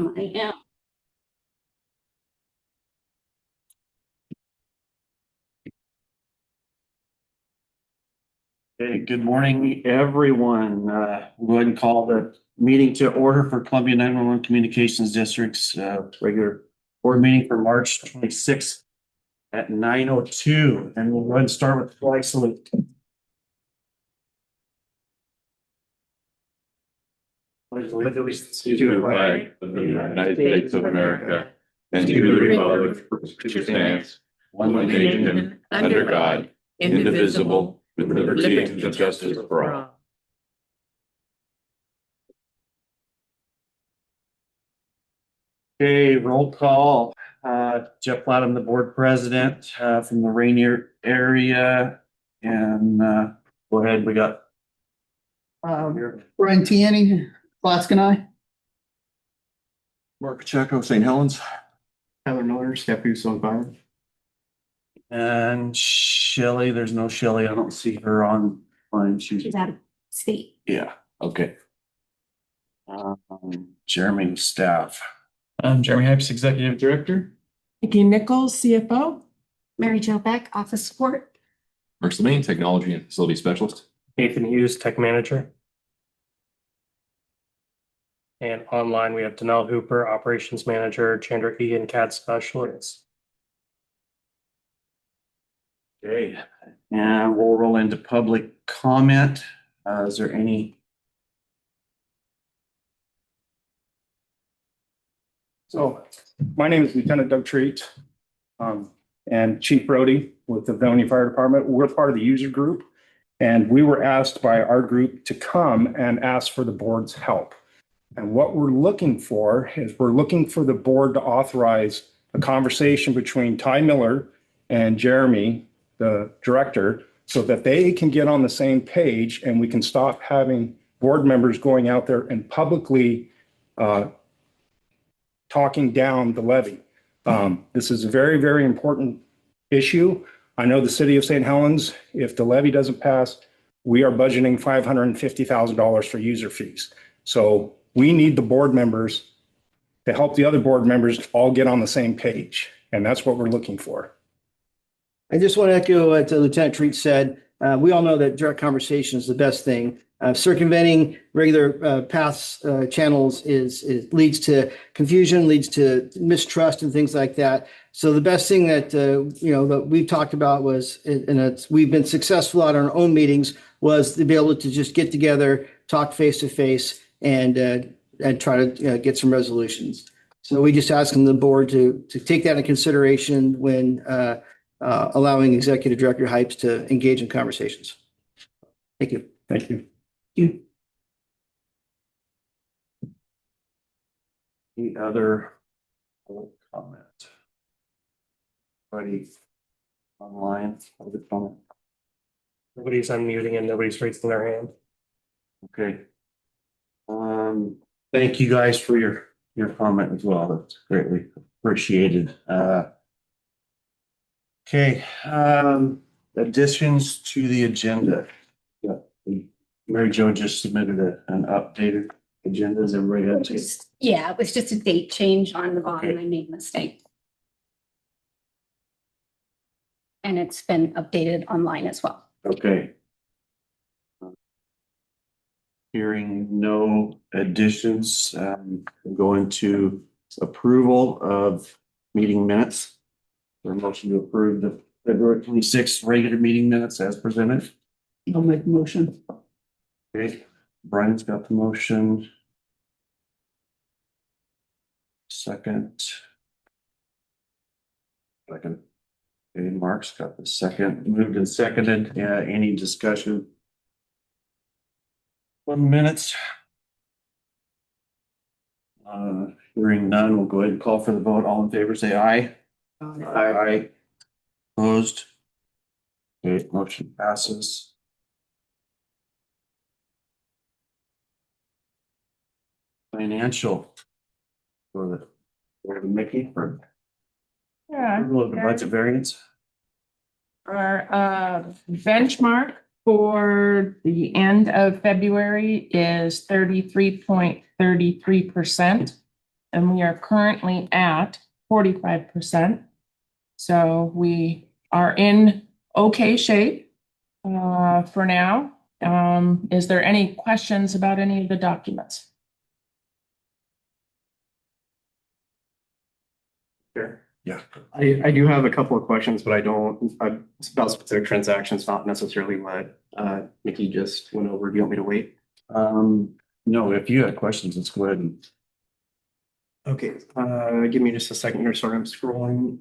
I am. Okay, good morning, everyone. We'll go ahead and call the meeting to order for Columbia 911 Communications District's regular board meeting for March 26th at 9:02. And we'll go ahead and start with the flag salute. Pledge allegiance to the flag of the United States of America and to the republic for which it stands, one nation, under God, indivisible, with liberty and justice for all. Okay, roll call. Jeff Platham, the board president from the Rainier area. And go ahead, we got Brian Tierney, Glask and I. Mark Pacheco, St. Helens. Heather Noyer, Deputy Zone Fire. and Shelley. There's no Shelley. I don't see her online. She's out of state. Yeah, okay. Jeremy staff. I'm Jeremy Hypes, Executive Director. Nikki Nichols, CFO. Mary Jo Beck, office support. Mark Slimane, Technology and Facility Specialist. Nathan Hughes, Tech Manager. And online, we have Danelle Hooper, Operations Manager, Chandra Egan, CAD Specialist. Okay, and we'll roll into public comment. Is there any? So my name is Lieutenant Doug Treat, and Chief Brody with the Villainy Fire Department. We're part of the user group, and we were asked by our group to come and ask for the board's help. And what we're looking for is we're looking for the board to authorize a conversation between Ty Miller and Jeremy, the director, so that they can get on the same page and we can stop having board members going out there and publicly talking down the levy. This is a very, very important issue. I know the city of St. Helens, if the levy doesn't pass, we are budgeting $550,000 for user fees. So we need the board members to help the other board members all get on the same page. And that's what we're looking for. I just want to echo what Lieutenant Treat said. We all know that direct conversation is the best thing. Circumventing regular paths, channels leads to confusion, leads to mistrust and things like that. So the best thing that, that we've talked about was, we've been successful at our own meetings, was to be able to just get together, talk face to face and try to get some resolutions. So we just asking the board to take that into consideration when allowing Executive Director Hypes to engage in conversations. Thank you. Thank you. The other comment? Anybody online? Other comment? Nobody's unmuting and nobody's raising their hand. Okay. Thank you guys for your comment as well. That's greatly appreciated. Okay, additions to the agenda. Yeah, Mary Jo just submitted an updated agenda. Is everybody up to it? Yeah, it was just a date change on the bottom. Okay. I made a mistake. And it's been updated online as well. Okay. Hearing no additions, we'll go into approval of meeting minutes. For a motion to approve the February 26th regular meeting minutes as presented. I'll make the motion. Okay, Brian's got the motion. Second. Okay, Mark's got the second, moved and seconded. Any discussion? 1 minute. Hearing none, we'll go ahead and call for the vote. All in favor, say aye. Aye. Opposed? Okay, motion passes. Financial. For the Mickey for approval of the budget variance. Our benchmark for the end of February is 33.33%. and we are currently at 45%. So we are in okay shape for now. Is there any questions about any of the documents? Sure. Yeah. I do have a couple of questions, but it's about specific transactions, not necessarily what Nikki just went over. Do you want me to wait? No, if you have questions, let's go ahead and. Okay, give me just a second here. Sorry, I'm scrolling.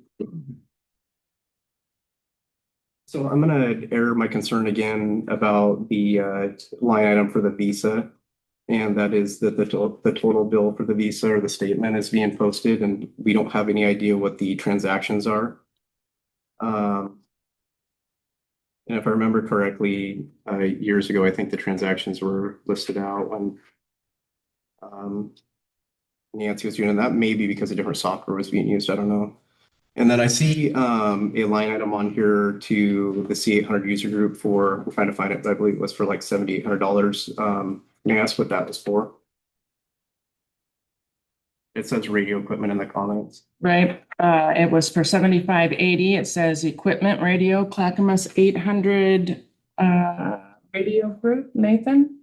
So I'm gonna air my concern again about the line item for the visa. And that is that the total bill for the visa or the statement is being posted and we don't have any idea what the transactions are. And if I remember correctly, years ago, I think the transactions were listed out when Nancy was doing, and that may be because a different software was being used. I don't know. And then I see a line item on here to the C800 user group for, we're trying to find it, but I believe it was for like $7,800. May I ask what that was for? It says radio equipment in the comments. Right, it was for 7580. It says equipment radio, Clackamas 800 radio group, Nathan?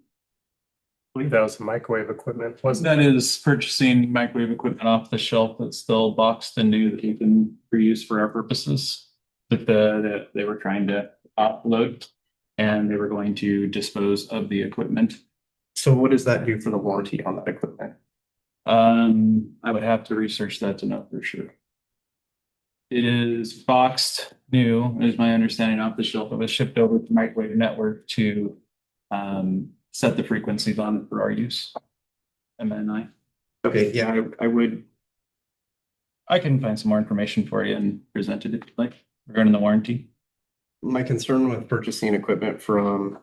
I believe that was the microwave equipment, wasn't That is purchasing microwave equipment off the shelf that's still boxed and new that you can reuse for our purposes. That they were trying to offload and they were going to dispose of the equipment. So what does that do for the warranty on that equipment? I would have to research that to know for sure. It is boxed new, is my understanding, off the shelf. It was shipped over to Microwave Network to set the frequencies on it for our use. MNI. Okay, yeah, I would. I can find some more information for you and present it if you'd like regarding the warranty. My concern with purchasing equipment from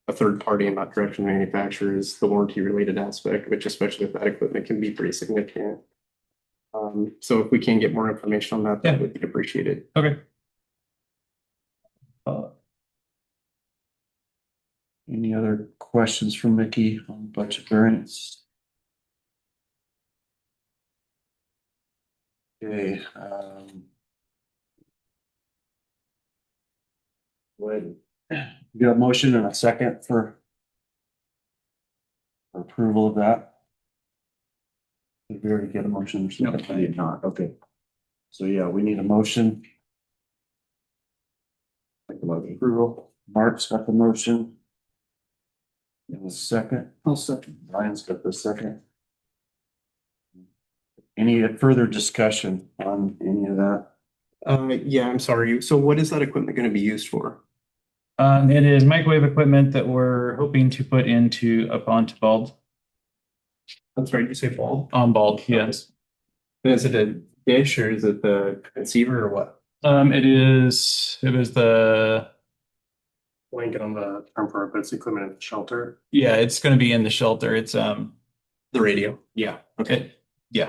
a third party and not direct from the manufacturer is the warranty related aspect, which especially with that equipment can be pretty significant. So if we can get more information on that, that would be appreciated. Okay. Any other questions from Mickey on budget variance? Okay, go ahead. You got a motion and a second for approval of that? Did we already get a motion? No. I did not, okay. So yeah, we need a motion. Make a motion approval. Mark's got the motion. In a second. I'll second. Brian's got the second. Any further discussion on any of that? Yeah, I'm sorry. So what is that equipment going to be used for? It is microwave equipment that we're hoping to put into up onto bulb. I'm sorry, did you say bulb? On bulb, yes. Is it a dish or is it the receiver or what? It was the, blanket on the term for it, but it's equipment in the shelter. yeah, it's gonna be in the shelter. It's, The radio. yeah, Okay. We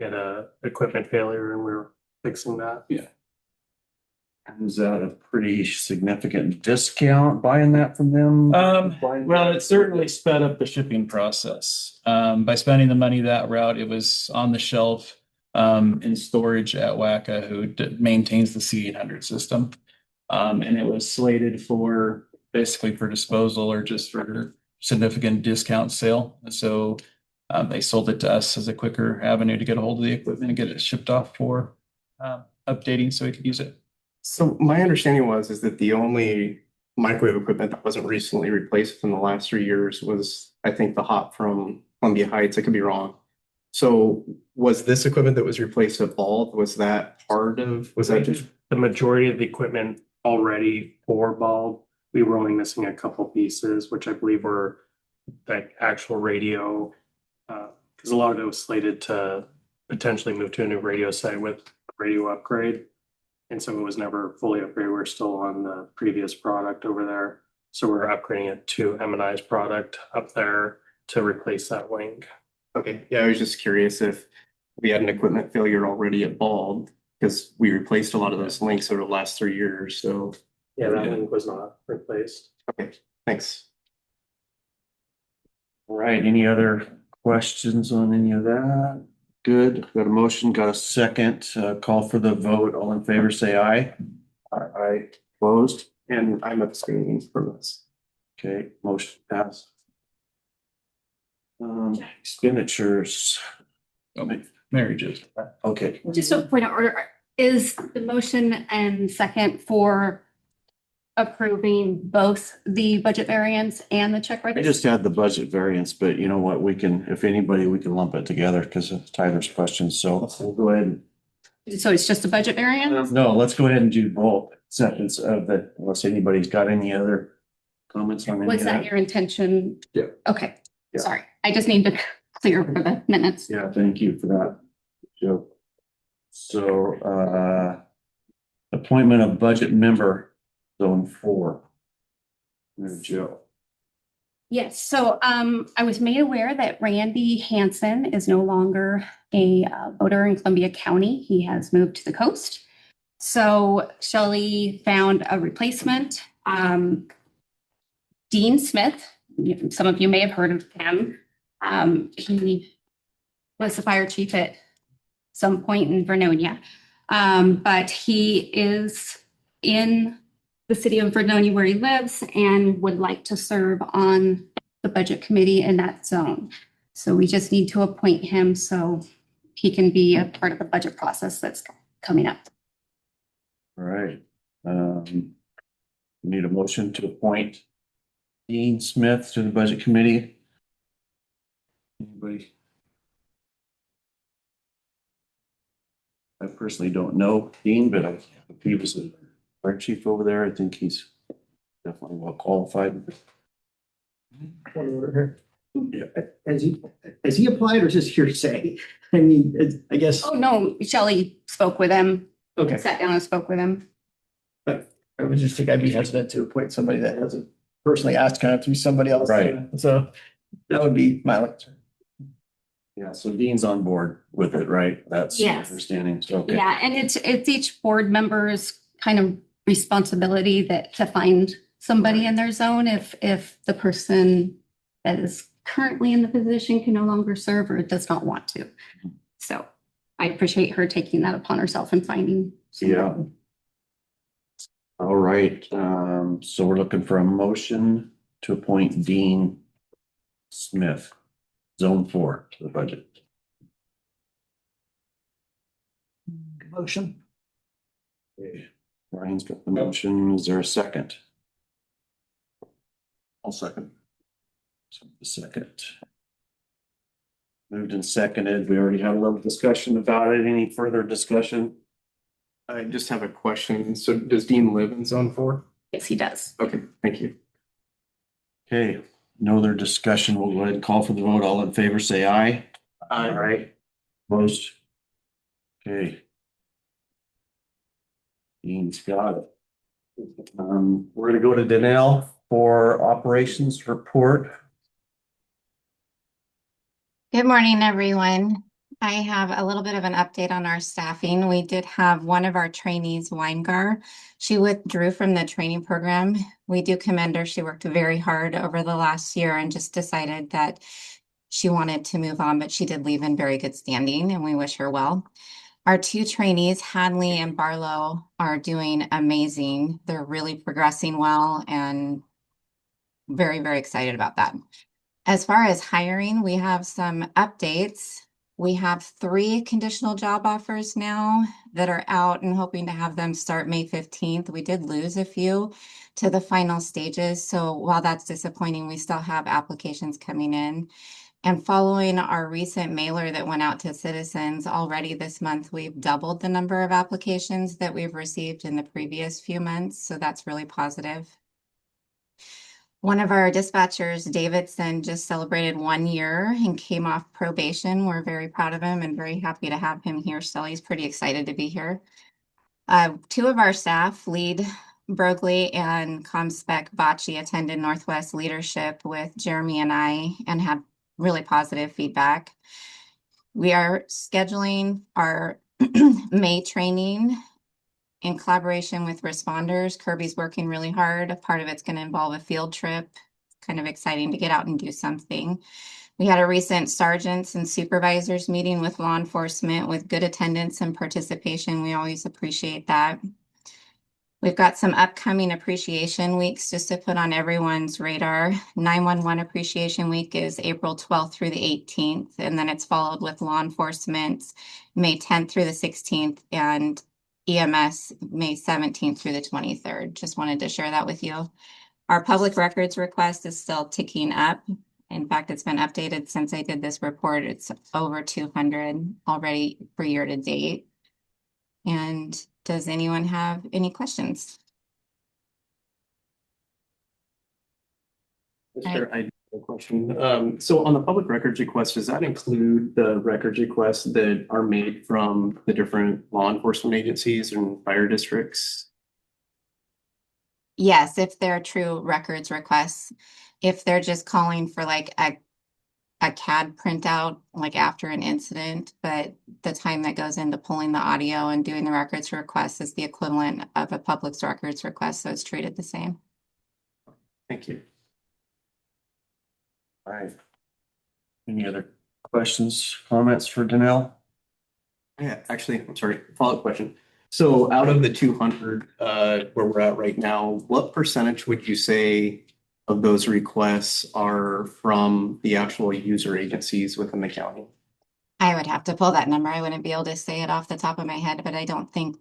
had a equipment failure and we were fixing that. Is that a pretty significant discount buying that from them? well, it certainly sped up the shipping process. By spending the money that route, it was on the shelf in storage at WACA, who maintains the C800 system. And it was slated for basically for disposal or just for significant discount sale. So they sold it to us as a quicker avenue to get a hold of the equipment and get it shipped off for updating so we could use it. So my understanding is that the only microwave equipment that wasn't recently replaced within the last 3 years was, I think, the hot from Columbia Heights. I could be wrong. So was this equipment that was replaced at all? Was that just? The majority of the equipment already for bulb, we were only missing a couple pieces, which I believe were like actual radio. Because a lot of it was slated to potentially move to a new radio site with a radio upgrade. And so it was never fully upgraded. We're still on the previous product over there. So we're upgrading it to M&I's product up there to replace that wing. Okay, yeah, I was just curious if we had an equipment failure already at Bald, because we replaced a lot of those links over the last 3 years, so. Yeah, that wing was not replaced. Okay, thanks. All right, any other questions on any of that? Good. Got a motion, got a second. Call for the vote. All in favor, say aye. Aye. Opposed? And I'm abstaining from this. Okay, motion passed. Expenditures. Mary just. Okay, Just a point of order, is the motion and second for approving both the budget variance and the check I register? just had the budget variance, but you know what? We can, if anybody, we can lump it together because of Tyler's questions. So we'll go ahead. So it's just a budget variance? No, let's go ahead and do both seconds of the, unless anybody's got any other comments on any Was of that that. your intention? Yeah. Okay, Yeah. sorry. I just need to clear for the minutes. Yeah, thank you for that, Joe. So, appointment of budget member, zone 4. There's Joe. Yes, so I was made aware that Randy Hansen is no longer a voter in Columbia County. He has moved to the coast. So Shelley found a replacement. Dean Smith, some of you may have heard of him. He was the fire chief at some point in Vernonia. But he is in the city of Vernonia where he lives and would like to serve on the budget committee in that zone. So we just need to appoint him so he can be a part of the budget process that's coming up. All right. Need a motion to appoint Dean Smith to the budget committee. Anybody? I personally don't know Dean, but if he was a fire chief over there, I think he's definitely well qualified. Has he applied or is this hearsay? I mean, I guess, Oh, no, Shelley spoke with him, okay. sat down and spoke with him. I would just think I'd be hesitant to appoint somebody that hasn't personally asked kind of through somebody else. Right. So that would be my answer. Yeah, so Dean's on board with it, right? That's my Yes. understanding. So, okay. Yeah, and it's each board member's kind of responsibility that to find somebody in their zone if the person that is currently in the position can no longer serve or does not want to. So I appreciate her taking that upon herself and finding. Yeah. All right, so we're looking for a motion to appoint Dean Smith, zone 4 to the budget. Motion. Okay, Ryan's got the motion. Is there a second? I'll second. The second. Moved and seconded. We already had a little discussion about it. Any further discussion? I just have a question. So does Dean live in zone 4? Yes, he does. Okay, thank you. Okay, no other discussion. We'll go ahead and call for the vote. All in favor, say aye. All right. Opposed? Okay. Dean's got it. We're gonna go to Danelle for operations report. Good morning, everyone. I have a little bit of an update on our staffing. We did have one of our trainees, Weingar. She withdrew from the training program. We do commend her. She worked very hard over the last year and just decided that she wanted to move on, but she did leave in very good standing and we wish her well. Our two trainees, Hadley and Barlow, are doing amazing. They're really progressing well and very, very excited about that. As far as hiring, we have some updates. We have 3 conditional job offers now that are out and hoping to have them start May 15th. We did lose a few to the final stages. So while that's disappointing, we still have applications coming in. And following our recent mailer that went out to citizens already this month, we've doubled the number of applications that we've received in the previous few months. So that's really positive. One of our dispatchers, Davidson, just celebrated 1 year and came off probation. We're very proud of him and very happy to have him here. So he's pretty excited to be here. 2 of our staff, Lead Brogley and ComSpec Bocce, attended Northwest Leadership with Jeremy and I and had really positive feedback. We are scheduling our May training in collaboration with responders. Kirby's working really hard. A part of it's going to involve a field trip. Kind of exciting to get out and do something. We had a recent sergeants and supervisors meeting with law enforcement with good attendance and participation. We always appreciate that. We've got some upcoming appreciation weeks just to put on everyone's radar. 911 Appreciation Week is April 12th through the 18th, and then it's followed with law enforcement May 10th through the 16th, and EMS May 17th through the 23rd. Just wanted to share that with you. Our public records request is still ticking up. In fact, it's been updated since I did this report. It's over 200 already for year to date. And does anyone have any questions? Sure, I have a question. So on the public records request, does that include the records requests that are made from the different law enforcement agencies and fire districts? Yes, if they're true records requests. If they're just calling for like a CAD printout, like after an incident, but the time that goes into pulling the audio and doing the records request is the equivalent of a public records request, so it's treated the same. Thank you. All right. Any other questions, comments for Danelle? Yeah, actually, I'm sorry, follow-up question. So out of the 200 where we're at right now, what percentage would you say of those requests are from the actual user agencies within the county? I would have to pull that number. I wouldn't be able to say it off the top of my head, but I don't think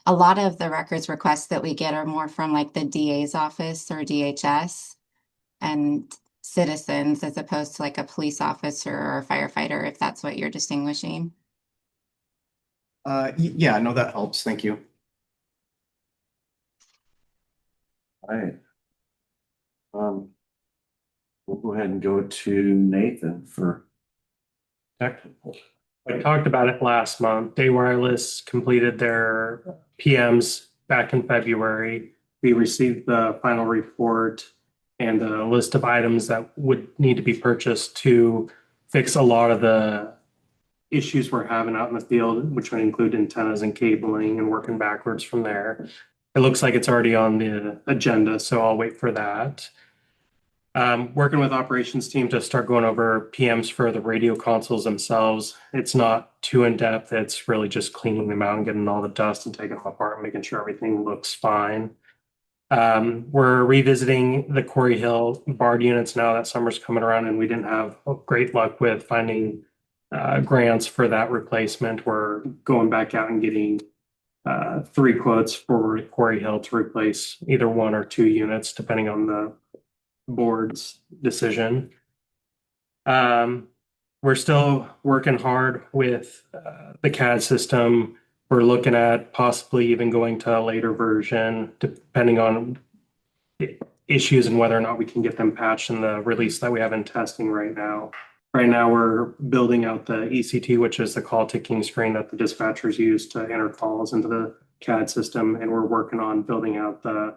a lot of the records requests that we get are more from like the DA's office or DHS and citizens as opposed to like a police officer or a firefighter, if that's what you're distinguishing. Yeah, no, that helps. Thank you. All right. We'll go ahead and go to Nathan for technical. I talked about it last month. Day Wireless completed their PMs back in February. We received the final report and a list of items that would need to be purchased to fix a lot of the issues we're having out in the field, which would include antennas and cabling and working backwards from there. It looks like it's already on the agenda, so I'll wait for that. Working with operations team to start going over PMs for the radio consoles themselves. It's not too in-depth. It's really just cleaning them out and getting all the dust and taking them apart and making sure everything looks fine. We're revisiting the Quarry Hill BARD units now that summer's coming around, and we didn't have great luck with finding grants for that replacement. We're going back out and getting 3 quotes for Quarry Hill to replace either 1 or 2 units, depending on the board's decision. We're still working hard with the CAD system. We're looking at possibly even going to a later version, depending on issues and whether or not we can get them patched in the release that we have in testing right now. Right now, we're building out the ECT, which is the call ticking screen that the dispatchers use to enter calls into the CAD system. And we're working on building out the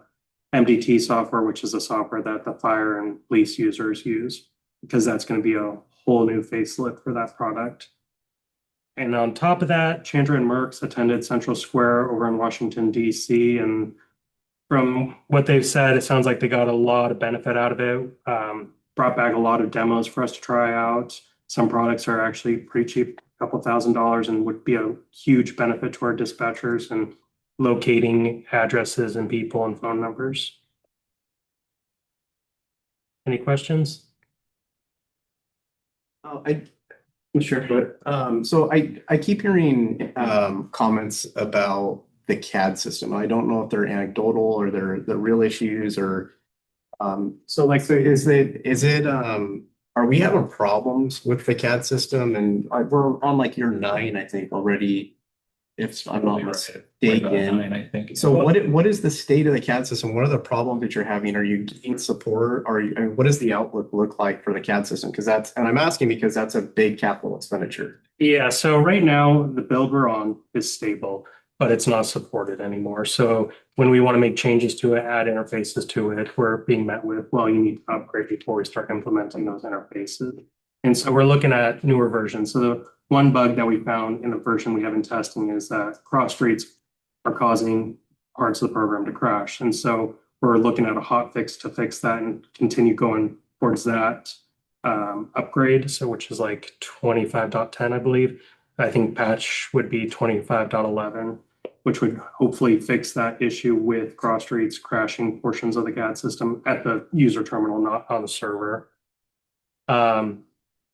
MDT software, which is a software that the fire and police users use, because that's going to be a whole new facelift for that product. And on top of that, Chandra and Merckx attended Central Square over in Washington, D.C. And from what they've said, it sounds like they got a lot of benefit out of it. Brought back a lot of demos for us to try out. Some products are actually pretty cheap, a couple $1,000s, and would be a huge benefit to our dispatchers and locating addresses and people and phone numbers. Any questions? Sure, but so I keep hearing comments about the CAD system. I don't know if they're anecdotal or they're the real issues or so is it are we having problems with the CAD system? And we're on like year 9, I think, already, if I'm not mistaken. I think. So what is the state of the CAD system? What are the problems that you're having? Are you getting support? I mean, what does the outlook look like for the CAD system? Because and I'm asking because that's a big capital expenditure. Yeah, so right now the build we're on is stable, but it's not supported anymore. So when we want to make changes to it, add interfaces to it, we're being met with, well, you need to upgrade before we start implementing those interfaces. And so we're looking at newer versions. So the one bug that we found in the version we have in testing is that cross streets are causing parts of the program to crash. And so we're looking at a hot fix to fix that and continue going towards that. upgrade, so which is like 25.10, I believe. I think patch would be 25.11, which would hopefully fix that issue with cross reads crashing portions of the CAD system at the user terminal, not on the server. But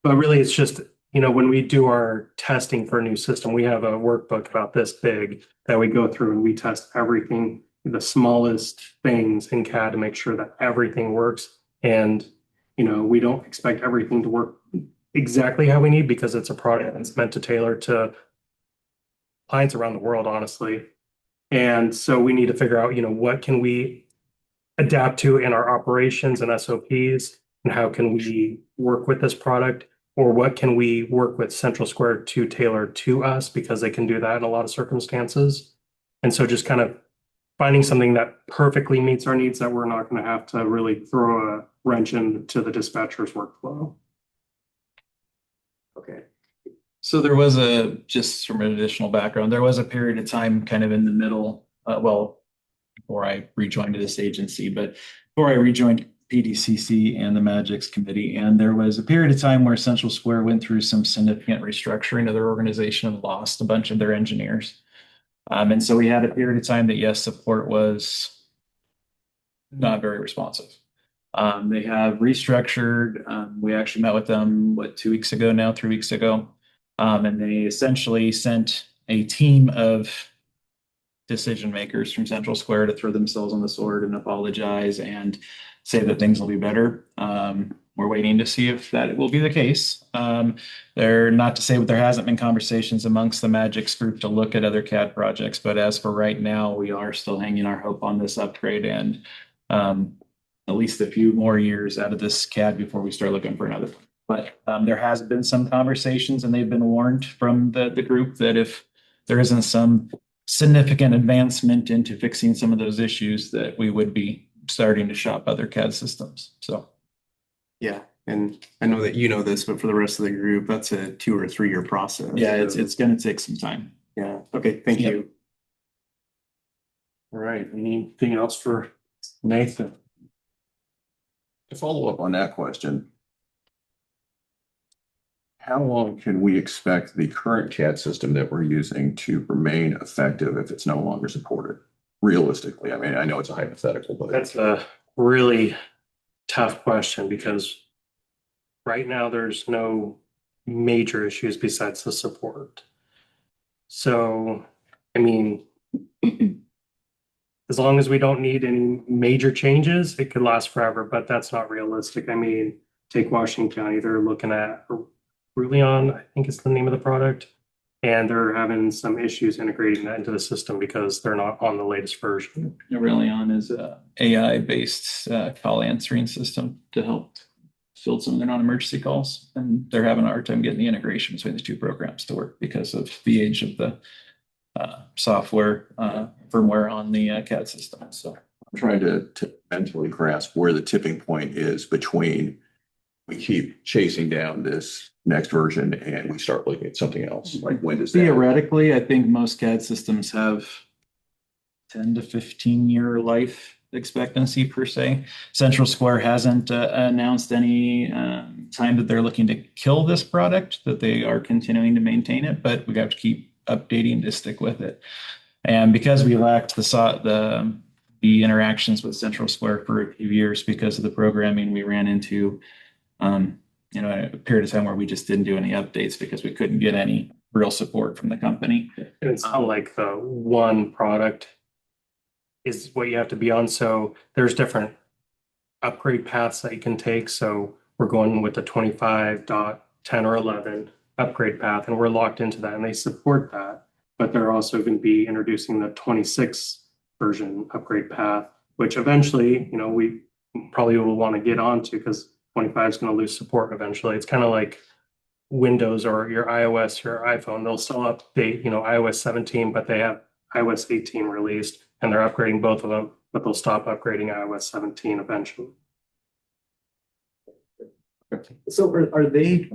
really, it's just, you know, when we do our testing for a new system, we have a workbook about this big that we go through and we test everything, the smallest things in CAD to make sure that everything works. And, you know, we don't expect everything to work exactly how we need because it's a product that's meant to tailor to clients around the world, honestly. And so we need to figure out, you know, what can we adapt to in our operations and SOPs, and how can we work with this product, or what can we work with Central Square to tailor to us, because they can do that in a lot of circumstances. And so just kind of finding something that perfectly meets our needs that we're not going to have to really throw a wrench into the dispatcher's workflow. Okay. So there was just from an additional background, there was a period of time kind of in the middle, before I rejoined this agency, but before I rejoined PDCC and the Magics Committee, and there was a period of time where Central Square went through some significant restructuring of their organization and lost a bunch of their engineers. And so we had a period of time that, yes, support was not very responsive. They have restructured. We actually met with them, 2 weeks ago now, 3 weeks ago. And they essentially sent a team of decision makers from Central Square to throw themselves on the sword and apologize and say that things will be better. We're waiting to see if that will be the case. They're not to say that there hasn't been conversations amongst the Magics group to look at other CAD projects, but as for right now, we are still hanging our hope on this upgrade and at least a few more years out of this CAD before we start looking for another one. But there has been some conversations, and they've been warned from the group that if there isn't some significant advancement into fixing some of those issues, that we would be starting to shop other CAD systems. So. Yeah, and I know that you know this, but for the rest of the group, that's a 2 or 3 year process. Yeah, it's going to take some time. Yeah. Okay. Thank Yep. you. All right, anything else for Nathan? To follow up on that question, how long can we expect the current CAD system that we're using to remain effective if it's no longer supported? Realistically, I mean, I know it's a hypothetical, but That's a really tough question, because right now there's no major issues besides the support. So, I mean, as long as we don't need any major changes, it could last forever, but that's not realistic. I mean, take Washington County, they're looking at Rullion, I think is the name of the product, and they're having some issues integrating that into the system because they're not on the latest version. Aurelion is a AI-based call answering system to help field some of their non-emergency calls, and they're having a hard time getting the integration between the two programs to work because of the age of the software firmware on the CAD system. So I'm trying to mentally grasp where the tipping point is between we keep chasing down this next version and we start looking at something else. Like, when does that? theoretically, I think most CAD systems have 10 to 15 year life expectancy per se. Central Square hasn't announced any time that they're looking to kill this product, that they are continuing to maintain it, but we have to keep updating to stick with it. And because we lacked the interactions with Central Square for a few years because of the programming, we ran into a period of time where we just didn't do any updates because we couldn't get any real support from the company. And it's not like the one product is what you have to be on. So there's different upgrade paths that you can take. So we're going with the 25.10 or 11 upgrade path, and we're locked into that, and they support that. But they're also going to be introducing the 26 version upgrade path, which eventually, we probably will want to get onto, because 25 is going to lose support eventually. It's kind of like Windows or your iOS, your iPhone. They'll still update, iOS 17, but they have iOS 18 released, and they're upgrading both of them, but they'll stop upgrading iOS 17 eventually. So are they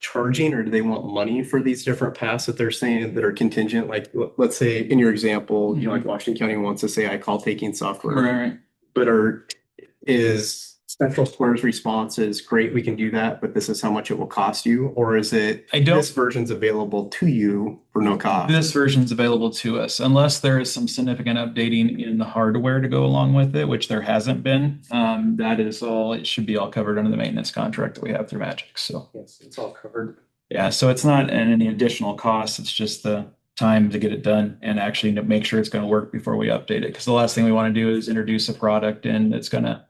charging, or do they want money for these different paths that they're saying that are contingent? Like, let's say in your example, like Washington County wants to say I call taking software, Right. but is Central Square's response is great, we can do that, but this is how much it will cost you? Or is it I don't- this version's available to you for no cost? This version's available to us unless there is some significant updating in the hardware to go along with it, which there hasn't been. That is all, it should be all covered under the maintenance contract that we have through Magic. So, Yes, it's all covered. yeah, so it's not any additional cost. It's just the time to get it done and actually to make sure it's going to work before we update it. Because the last thing we want to do is introduce a product and it's going to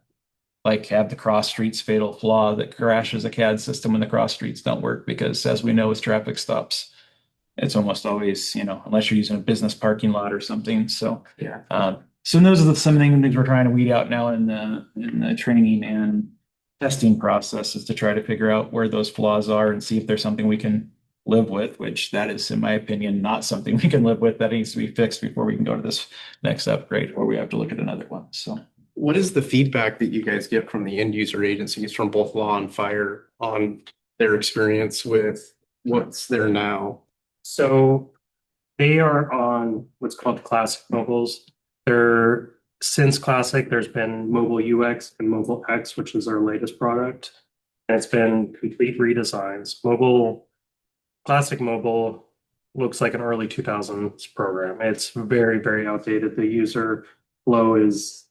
like have the cross streets fatal flaw that crashes a CAD system when the cross streets don't work. Because as we know, with traffic stops, it's almost always, unless you're using a business parking lot or something. So, Yeah. So those are some things we're trying to weed out now in the training and testing process, is to try to figure out where those flaws are and see if there's something we can live with, which that is, in my opinion, not something we can live with. That needs to be fixed before we can go to this next upgrade, or we have to look at another one. So. What is the feedback that you guys get from the end user agencies from both law and fire on their experience with what's there now? So they are on what's called Classic Mobiles. Since Classic, there's been Mobile UX and Mobile X, which is our latest product. And it's been complete redesigns. Classic Mobile looks like an early 2000s program. It's very, very outdated. The user flow is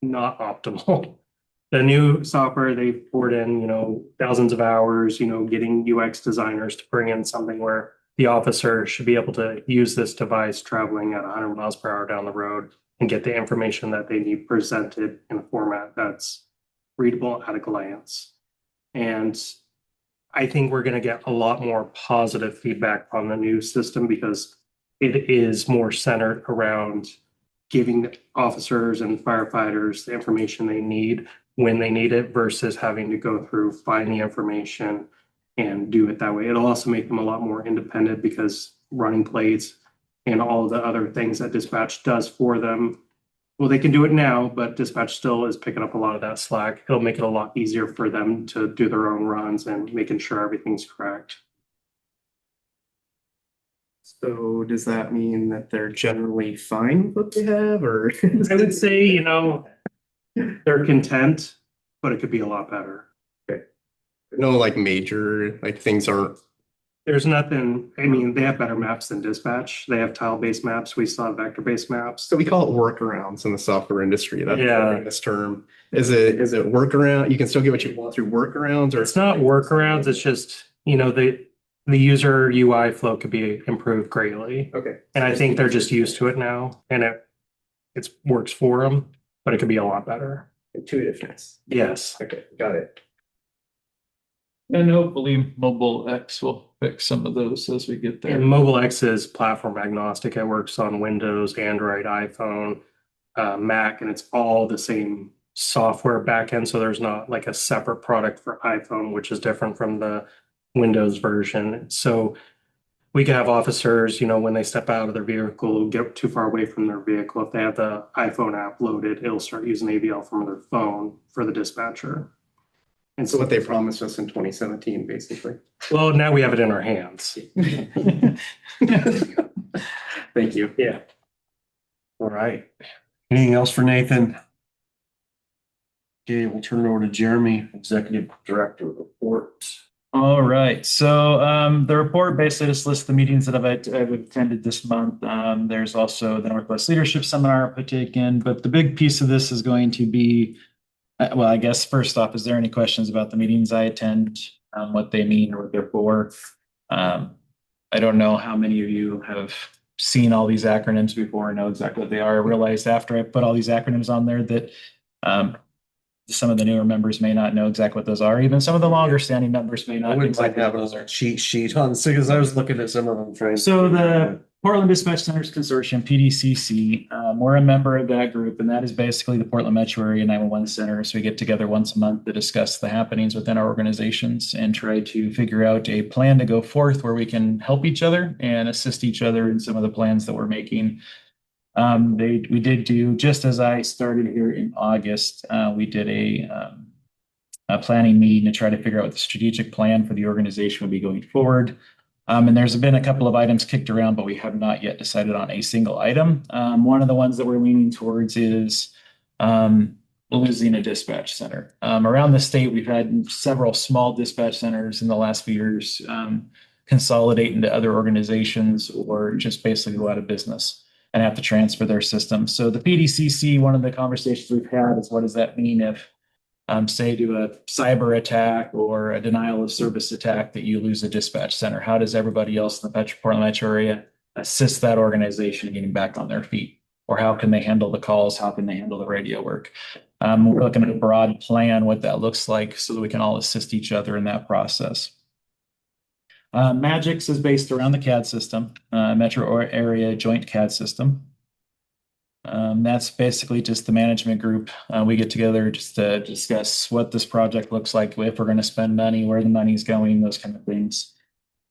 not optimal. The new software, they poured in, thousands of hours, getting UX designers to bring in something where the officer should be able to use this device traveling at 100 miles per hour down the road and get the information that they need presented in a format that's readable at a glance. And I think we're going to get a lot more positive feedback on the new system because it is more centered around giving officers and firefighters the information they need when they need it versus having to go through, find the information and do it that way. It'll also make them a lot more independent because running plates and all of the other things that dispatch does for them. Well, they can do it now, but dispatch still is picking up a lot of that slack. It'll make it a lot easier for them to do their own runs and making sure everything's correct. So does that mean that they're generally fine with what they have, or? I would say, they're content, but it could be a lot better. No, like major, like things aren't. There's nothing, they have better maps than dispatch. They have tile-based maps. We still have vector-based maps. So we call it workarounds in the software industry. That's Yeah. this term. Is it workaround? You can still get what you want through workarounds, or It's not workarounds. It's just, the user UI flow could be improved greatly. okay. And I think they're just used to it now and it works for them, but it could be a lot better. Intuitiveness. Yes. Okay, got it. And hopefully Mobile X will fix some of those as we get there. And Mobile X is platform agnostic. It works on Windows, Android, iPhone, Mac, and it's all the same software backend. So there's not like a separate product for iPhone, which is different from the Windows version. So we could have officers, when they step out of their vehicle, get too far away from their vehicle. If they have the iPhone app loaded, it'll start using AVL from their phone for the dispatcher. And so what they promised us in 2017, basically. Well, now we have it in our hands. Thank you. Yeah. All right. Anything else for Nathan? Okay, we'll turn it over to Jeremy, Executive Director of Report. All right, so the report basically just lists the meetings that I've attended this month. There's also the Northwest Leadership Seminar I partaken, but the big piece of this is going to be, well, I guess first off, is there any questions about the meetings I attend, what they mean or what they're for? I don't know how many of you have seen all these acronyms before and know exactly what they are. I realized after I put all these acronyms on there that some of the newer members may not know exactly what those are. Even some of the longer standing members may I not. wouldn't like having a cheat sheet on, because I was looking at some of them trying. So the Portland Dispatch Centers Consortium, PDCC, we're a member of that group, and that is basically the Portland Metro Area 911 Center. So we get together once a month to discuss the happenings within our organizations and try to figure out a plan to go forth where we can help each other and assist each other in some of the plans that we're making. We did do, just as I started here in August, we did a planning meeting to try to figure out what the strategic plan for the organization would be going forward. And there's been a couple of items kicked around, but we have not yet decided on a single item. One of the ones that we're leaning towards is losing a dispatch center. Around the state, we've had several small dispatch centers in the last few years consolidate into other organizations or just basically go out of business and have to transfer their systems. So the PDCC, one of the conversations we've had is what does that mean if, say, do a cyber attack or a denial of service attack that you lose a dispatch center? How does everybody else in the Portland metro area assist that organization getting back on their feet? Or how can they handle the calls? How can they handle the radio work? We're looking at a broad plan, what that looks like, so that we can all assist each other in that process. Magix is based around the CAD system, metro area joint CAD system. That's basically just the management group. We get together just to discuss what this project looks like, if we're going to spend money, where the money's going, those kind of things.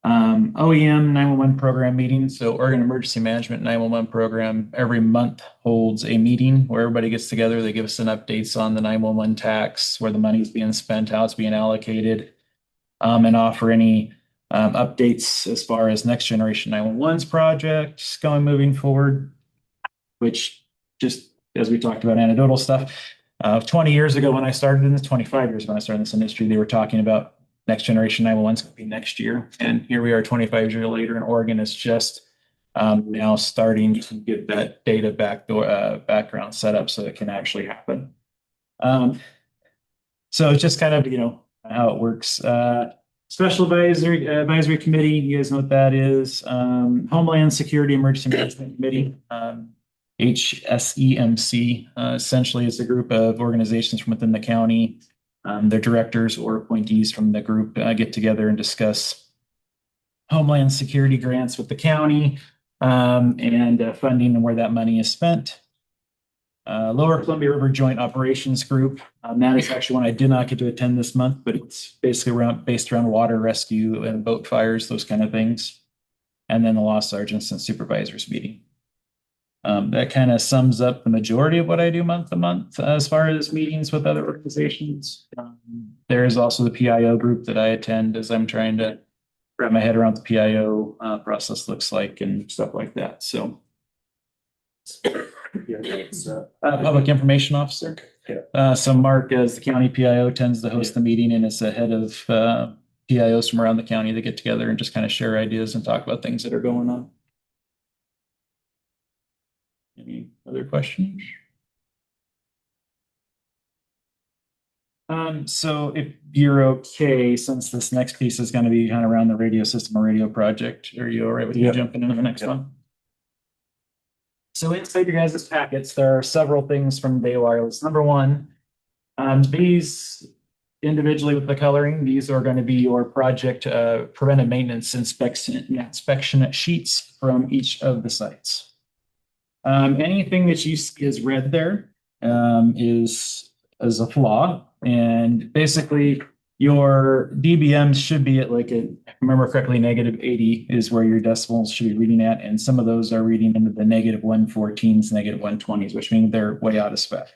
OEM 911 program meeting. So Oregon Emergency Management 911 program every month holds a meeting where everybody gets together. They give us an updates on the 911 tax, where the money's being spent, how it's being allocated, and offer any updates as far as next generation 911's projects moving forward, which just as we talked about anecdotal stuff, 20 years ago when I started in this, 25 years when I started in this industry, they were talking about next generation 911's going to be next year. And here we are 25 years later, and Oregon is just now starting to get that data background set up so it can actually happen. So it's just kind of, how it works. Special Advisory Committee, you guys know what that is. Homeland Security Emergency Management Committee, HSEMC, essentially is a group of organizations from within the county. Their directors or appointees from the group get together and discuss Homeland Security grants with the county and funding and where that money is spent. Lower Columbia River Joint Operations Group. That is actually one I did not get to attend this month, but it's basically based around water rescue and boat fires, those kind of things. And then the Lost Sergeants and Supervisors meeting. That kind of sums up the majority of what I do month to month as far as meetings with other organizations. There is also the PIO group that I attend as I'm trying to wrap my head around what the PIO process looks like and stuff like that. So, Public Information Officer. So Mark, as the county PIO, tends to host the meeting, and it's the head of PIOs from around the county that get together and just kind of share ideas and talk about things that are going on. Any other questions? So if you're okay, since this next piece is going to be kind of around the radio system or radio project, are you all right with me jumping into the next one? So inside your guys' packets, there are several things from Bay Wireless. Number one, these individually with the coloring, these are going to be your project preventive maintenance inspection sheets from each of the sites. Anything that you see is red there is a flaw, and basically your DBMs should be at if I remember correctly, -80 is where your decibels should be reading at, and some of those are reading into the -114s, -120s, which means they're way out of spec.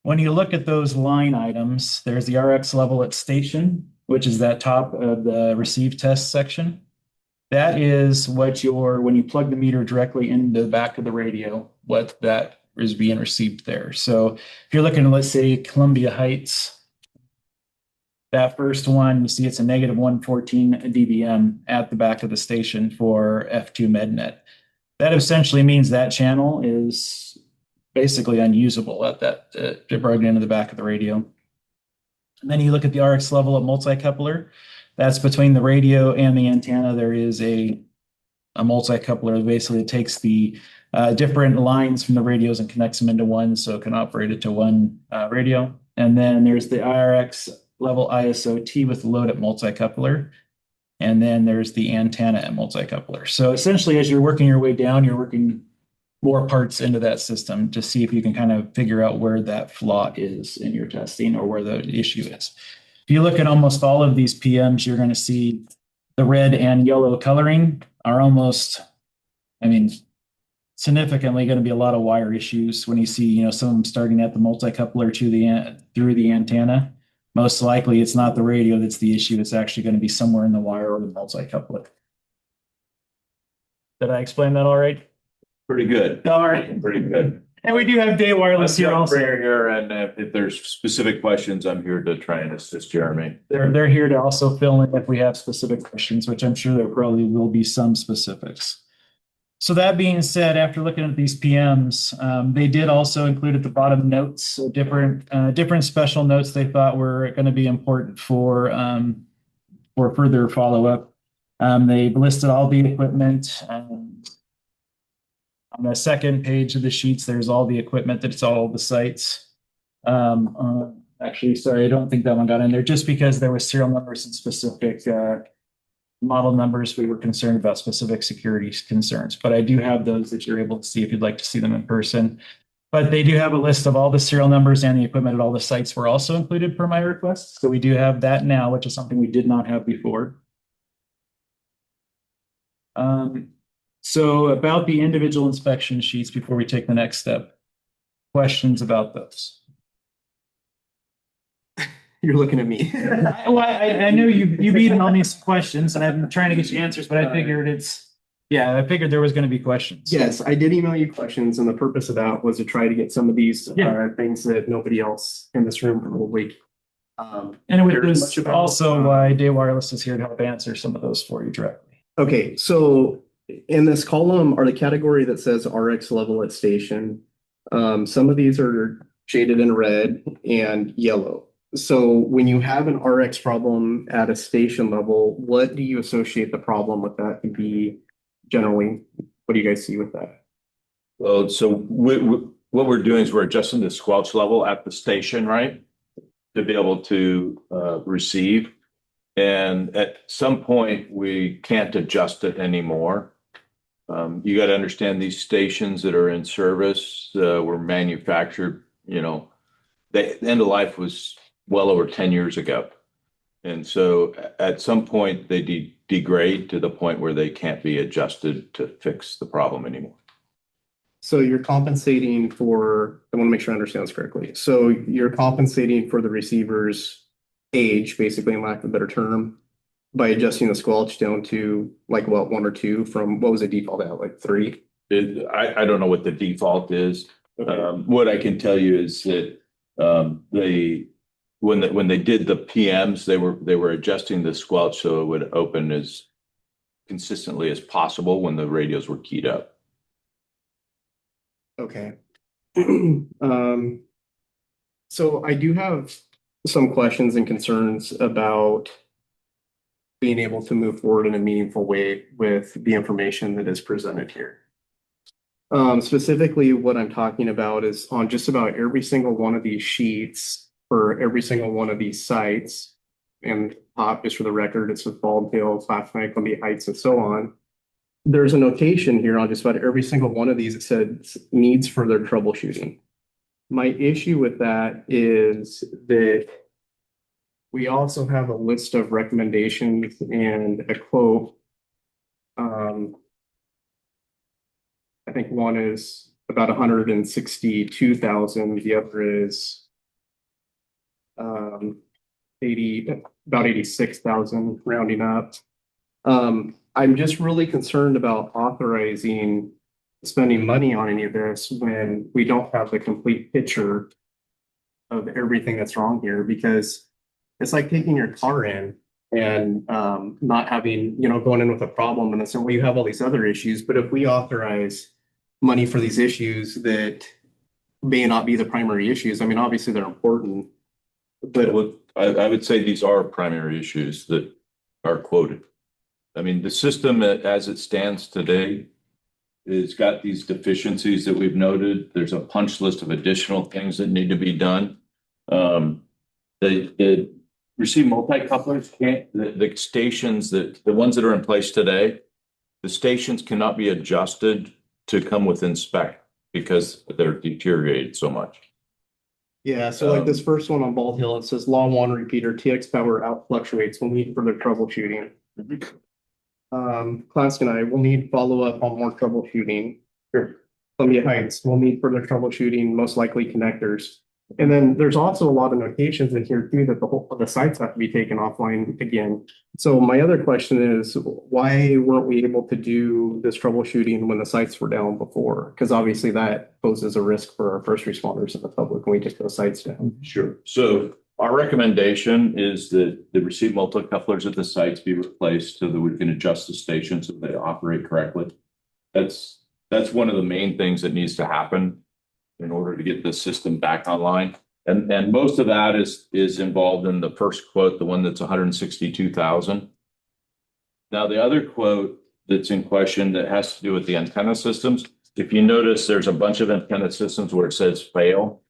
When you look at those line items, there's the RX level at station, which is that top of the receive test section. That is what when you plug the meter directly into the back of the radio, what that is being received there. So if you're looking at, let's say, Columbia Heights, that first one, you see it's a -114 dBm at the back of the station for F2 MedNet. That essentially means that channel is basically unusable at that plugged into the back of the radio. And then you look at the RX level at multi-coupler. That's between the radio and the antenna. There is a multi-coupler. Basically, it takes the different lines from the radios and connects them into one, so it can operate it to one radio. And then there's the IRX level ISO-T with the load at multi-coupler. And then there's the antenna at multi-coupler. So essentially, as you're working your way down, you're working more parts into that system to see if you can kind of figure out where that flaw is in your testing or where the issue is. If you look at almost all of these PMs, you're going to see the red and yellow coloring are almost, significantly going to be a lot of wire issues when you see, some of them starting at the multi-coupler through the antenna. Most likely it's not the radio that's the issue. It's actually going to be somewhere in the wire or the multi-coupler. Did I explain that all right? Pretty good. All right. Pretty good. And we do have Day Wireless here also. Here, and if there's specific questions, I'm here to try and assist Jeremy. They're here to also fill in if we have specific questions, which I'm sure there probably will be some specifics. So that being said, after looking at these PMs, they did also include at the bottom notes, so different special notes they thought were going to be important for further follow-up. They've listed all the equipment. On the second page of the sheets, there's all the equipment that's all the sites. Actually, sorry, I don't think that one got in there just because there was serial numbers and specific model numbers. We were concerned about specific security concerns, but I do have those that you're able to see if you'd like to see them in person. But they do have a list of all the serial numbers and the equipment at all the sites were also included per my request. So we do have that now, which is something we did not have before. So about the individual inspection sheets before we take the next step. Questions about those? You're looking at me. Well, I know you've emailed me some questions and I'm trying to get you answers, but I figured I figured there was going to be questions. Yes, I did email you questions, and the purpose of that was to try to get some of these things that nobody else in this room probably. And it was also why Day Wireless is here to help answer some of those for you directly. Okay, so in this column are the category that says RX level at station. Some of these are shaded in red and yellow. So when you have an RX problem at a station level, what do you associate the problem with that to be generally? What do you guys see with that? Well, so what we're doing is we're adjusting the squelch level at the station, right? To be able to receive. And at some point, we can't adjust it anymore. You got to understand these stations that are in service were manufactured, the end of life was well over 10 years ago. And so at some point they degrade to the point where they can't be adjusted to fix the problem anymore. So you're compensating for, I want to make sure I understand this correctly. So you're compensating for the receiver's age, basically, in lack of a better term, by adjusting the squelch down to like what, 1 or 2 from what was the default at, like 3? I don't know what the default is. Okay. What I can tell you is that when they did the PMs, they were adjusting the squelch so it would open as consistently as possible when the radios were keyed up. Okay. So I do have some questions and concerns about being able to move forward in a meaningful way with the information that is presented here. Specifically, what I'm talking about is on just about every single one of these sheets for every single one of these sites, and top, just for the record, it's with Baldhill, Claflin, Columbia Heights, and so on. There's a notation here on just about every single one of these that says needs further troubleshooting. My issue with that is that we also have a list of recommendations and a quote. I think one is about 162,000. The other is about 86,000 rounding up. I'm just really concerned about authorizing spending money on any of this when we don't have the complete picture of everything that's wrong here, because it's like taking your car in and not having, going in with a problem and then saying, well, you have all these other issues. But if we authorize money for these issues that may not be the primary issues, I mean, obviously they're important. But I would say these are primary issues that are quoted. I mean, the system as it stands today has got these deficiencies that we've noted. There's a punch list of additional things that need to be done. The receive multi-couplers the stations the ones that are in place today, the stations cannot be adjusted to come within spec because they're deteriorated so much. Yeah, so like this first one on Baldhill, it says law 1 repeater TX power out fluctuates. We'll need further troubleshooting. Claston and I will need follow-up on more troubleshooting. Sure. Columbia Heights will need further troubleshooting, most likely connectors. And then there's also a lot of notations in here too that the sites have to be taken offline again. So my other question is, why weren't we able to do this troubleshooting when the sites were down before? Because obviously that poses a risk for our first responders and the public when we take those sites down. Sure. So our recommendation is that the receive multi-couplers at the sites be replaced so that we can adjust the station so they operate correctly. That's one of the main things that needs to happen in order to get the system back online. And most of that is involved in the first quote, the one that's 162,000. Now, the other quote that's in question that has to do with the antenna systems, if you notice, there's a bunch of antenna systems where it says fail.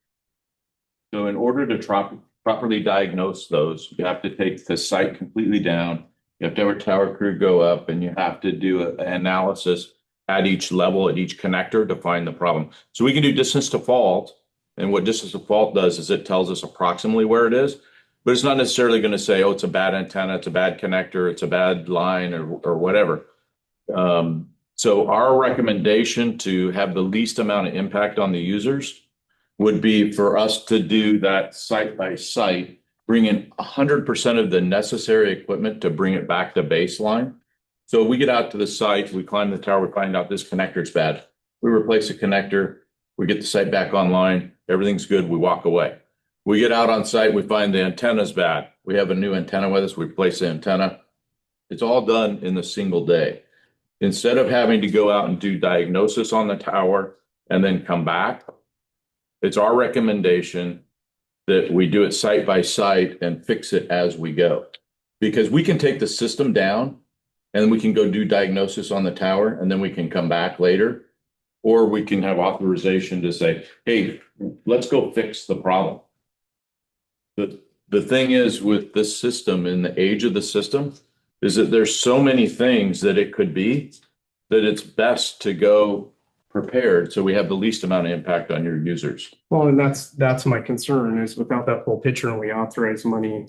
So in order to properly diagnose those, you have to take the site completely down. You have to have a tower crew go up, and you have to do an analysis at each level, at each connector to find the problem. So we can do distance to fault. And what distance to fault does is it tells us approximately where it is, but it's not necessarily going to say, oh, it's a bad antenna, it's a bad connector, it's a bad line or whatever. So our recommendation to have the least amount of impact on the users would be for us to do that site by site, bring in 100% of the necessary equipment to bring it back to baseline. So we get out to the site, we climb the tower, we find out this connector is bad. We replace the connector, we get the site back online, everything's good, we walk away. We get out on site, we find the antenna's bad. We have a new antenna with us, we replace the antenna. It's all done in a single day. Instead of having to go out and do diagnosis on the tower and then come back, it's our recommendation that we do it site by site and fix it as we go. Because we can take the system down and we can go do diagnosis on the tower and then we can come back later. Or we can have authorization to say, hey, let's go fix the problem. The thing is with this system and the age of the system is that there's so many things that it could be that it's best to go prepared so we have the least amount of impact on your users. Well, and that's my concern is without that full picture and we authorize money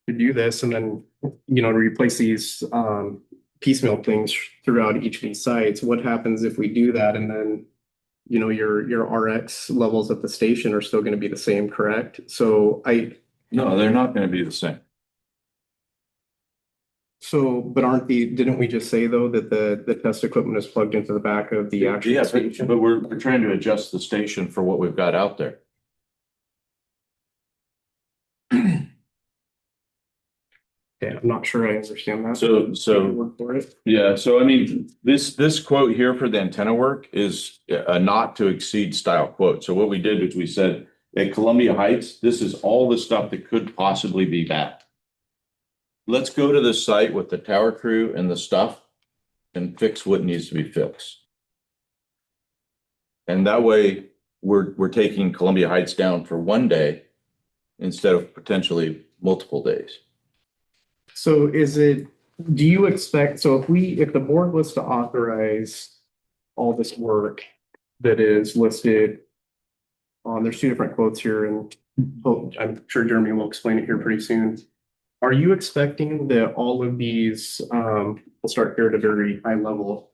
to do this and then, to replace these piecemeal things throughout each of these sites, what happens if we do that and then, your RX levels at the station are still going to be the same, correct? So No, they're not going to be the same. So, but didn't we just say though that the test equipment is plugged into the back of the actual Yeah, station? but we're trying to adjust the station for what we've got out there. Yeah, I'm not sure I understand that. So Work for it. yeah, so I mean, this quote here for the antenna work is a not to exceed style quote. So what we did is we said at Columbia Heights, this is all the stuff that could possibly be bad. Let's go to the site with the tower crew and the stuff and fix what needs to be fixed. And that way we're taking Columbia Heights down for one day instead of potentially multiple days. So do you expect, so if the board was to authorize all this work that is listed on, there's two different quotes here and I'm sure Jeremy will explain it here pretty soon. Are you expecting that all of these, we'll start here at a very high level.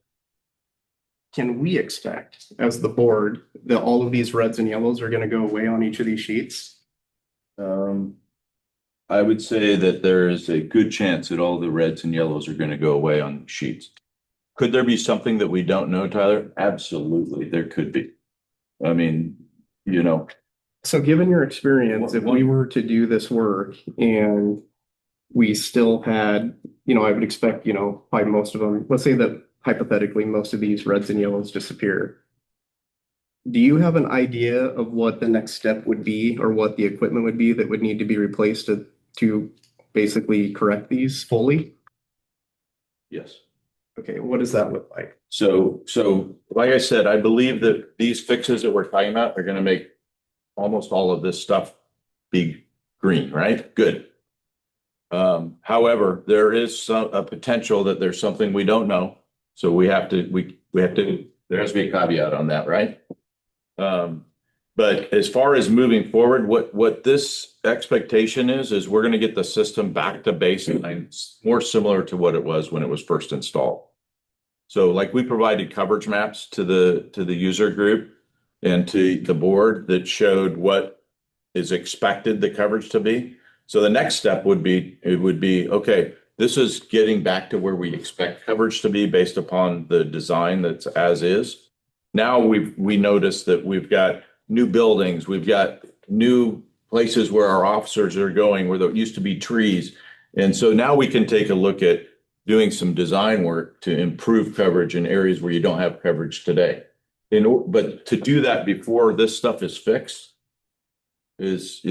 Can we expect as the board that all of these reds and yellows are going to go away on each of these sheets? I would say that there is a good chance that all the reds and yellows are going to go away on the sheets. Could there be something that we don't know, Tyler? Absolutely, there could be. I mean, So given your experience, if we were to do this work and we still had, I would expect, probably most of them, let's say that hypothetically, most of these reds and yellows disappear. Do you have an idea of what the next step would be or what the equipment would be that would need to be replaced to basically correct these fully? yes. Okay, what does that look like? So like I said, I believe that these fixes that we're talking about are going to make almost all of this stuff be green, right? Good. However, there is a potential that there's something we don't know. So there has to be a caveat on that, right? But as far as moving forward, what this expectation is we're going to get the system back to baseline, more similar to what it was when it was first installed. So like we provided coverage maps to the user group. and to the board that showed what is expected the coverage to be. So the next step would be, okay, this is getting back to where we expect coverage to be based upon the design that's as is. Now we notice that we've got new buildings, we've got new places where our officers are going, where there used to be trees. And so now we can take a look at doing some design work to improve coverage in areas where you don't have coverage today. But to do that before this stuff is fixed is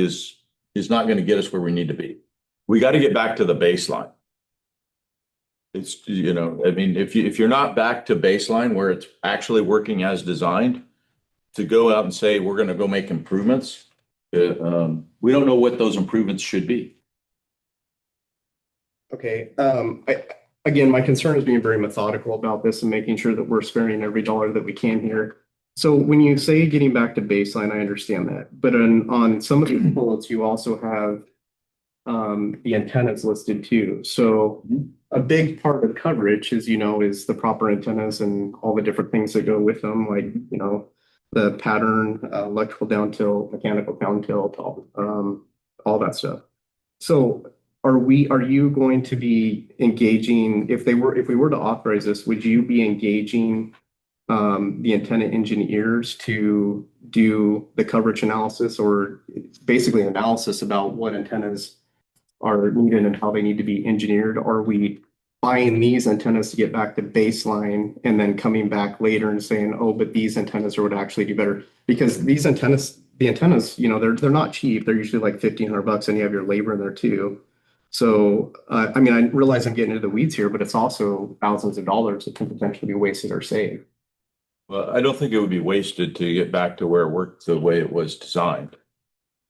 not going to get us where we need to be. We got to get back to the baseline. It's, you know, I mean, if you're not back to baseline where it's actually working as designed, to go out and say we're going to go make improvements, we don't know what those improvements should be. Okay, again, my concern is being very methodical about this and making sure that we're sparing every dollar that we can here. So when you say getting back to baseline, I understand that, but on some of the bullets, you also have the antennas listed too. So a big part of coverage, as you know, is the proper antennas and all the different things that go with them, like, you know, the pattern, electrical down tilt, mechanical down tilt, all that stuff. So are you going to be engaging, if we were to authorize this, would you be engaging the antenna engineers to do the coverage analysis, or basically analysis about what antennas are needed and how they need to be engineered? Are we buying these antennas to get back to baseline and then coming back later and saying, oh, but these antennas would actually do better? Because the antennas, you know, they're not cheap. They're usually like $1,500, and you have your labor in there too. So, I mean, I realize I'm getting into the weeds here, but it's also thousands of dollars that can potentially be wasted or saved. Well, I don't think it would be wasted to get back to where it worked the way it was designed.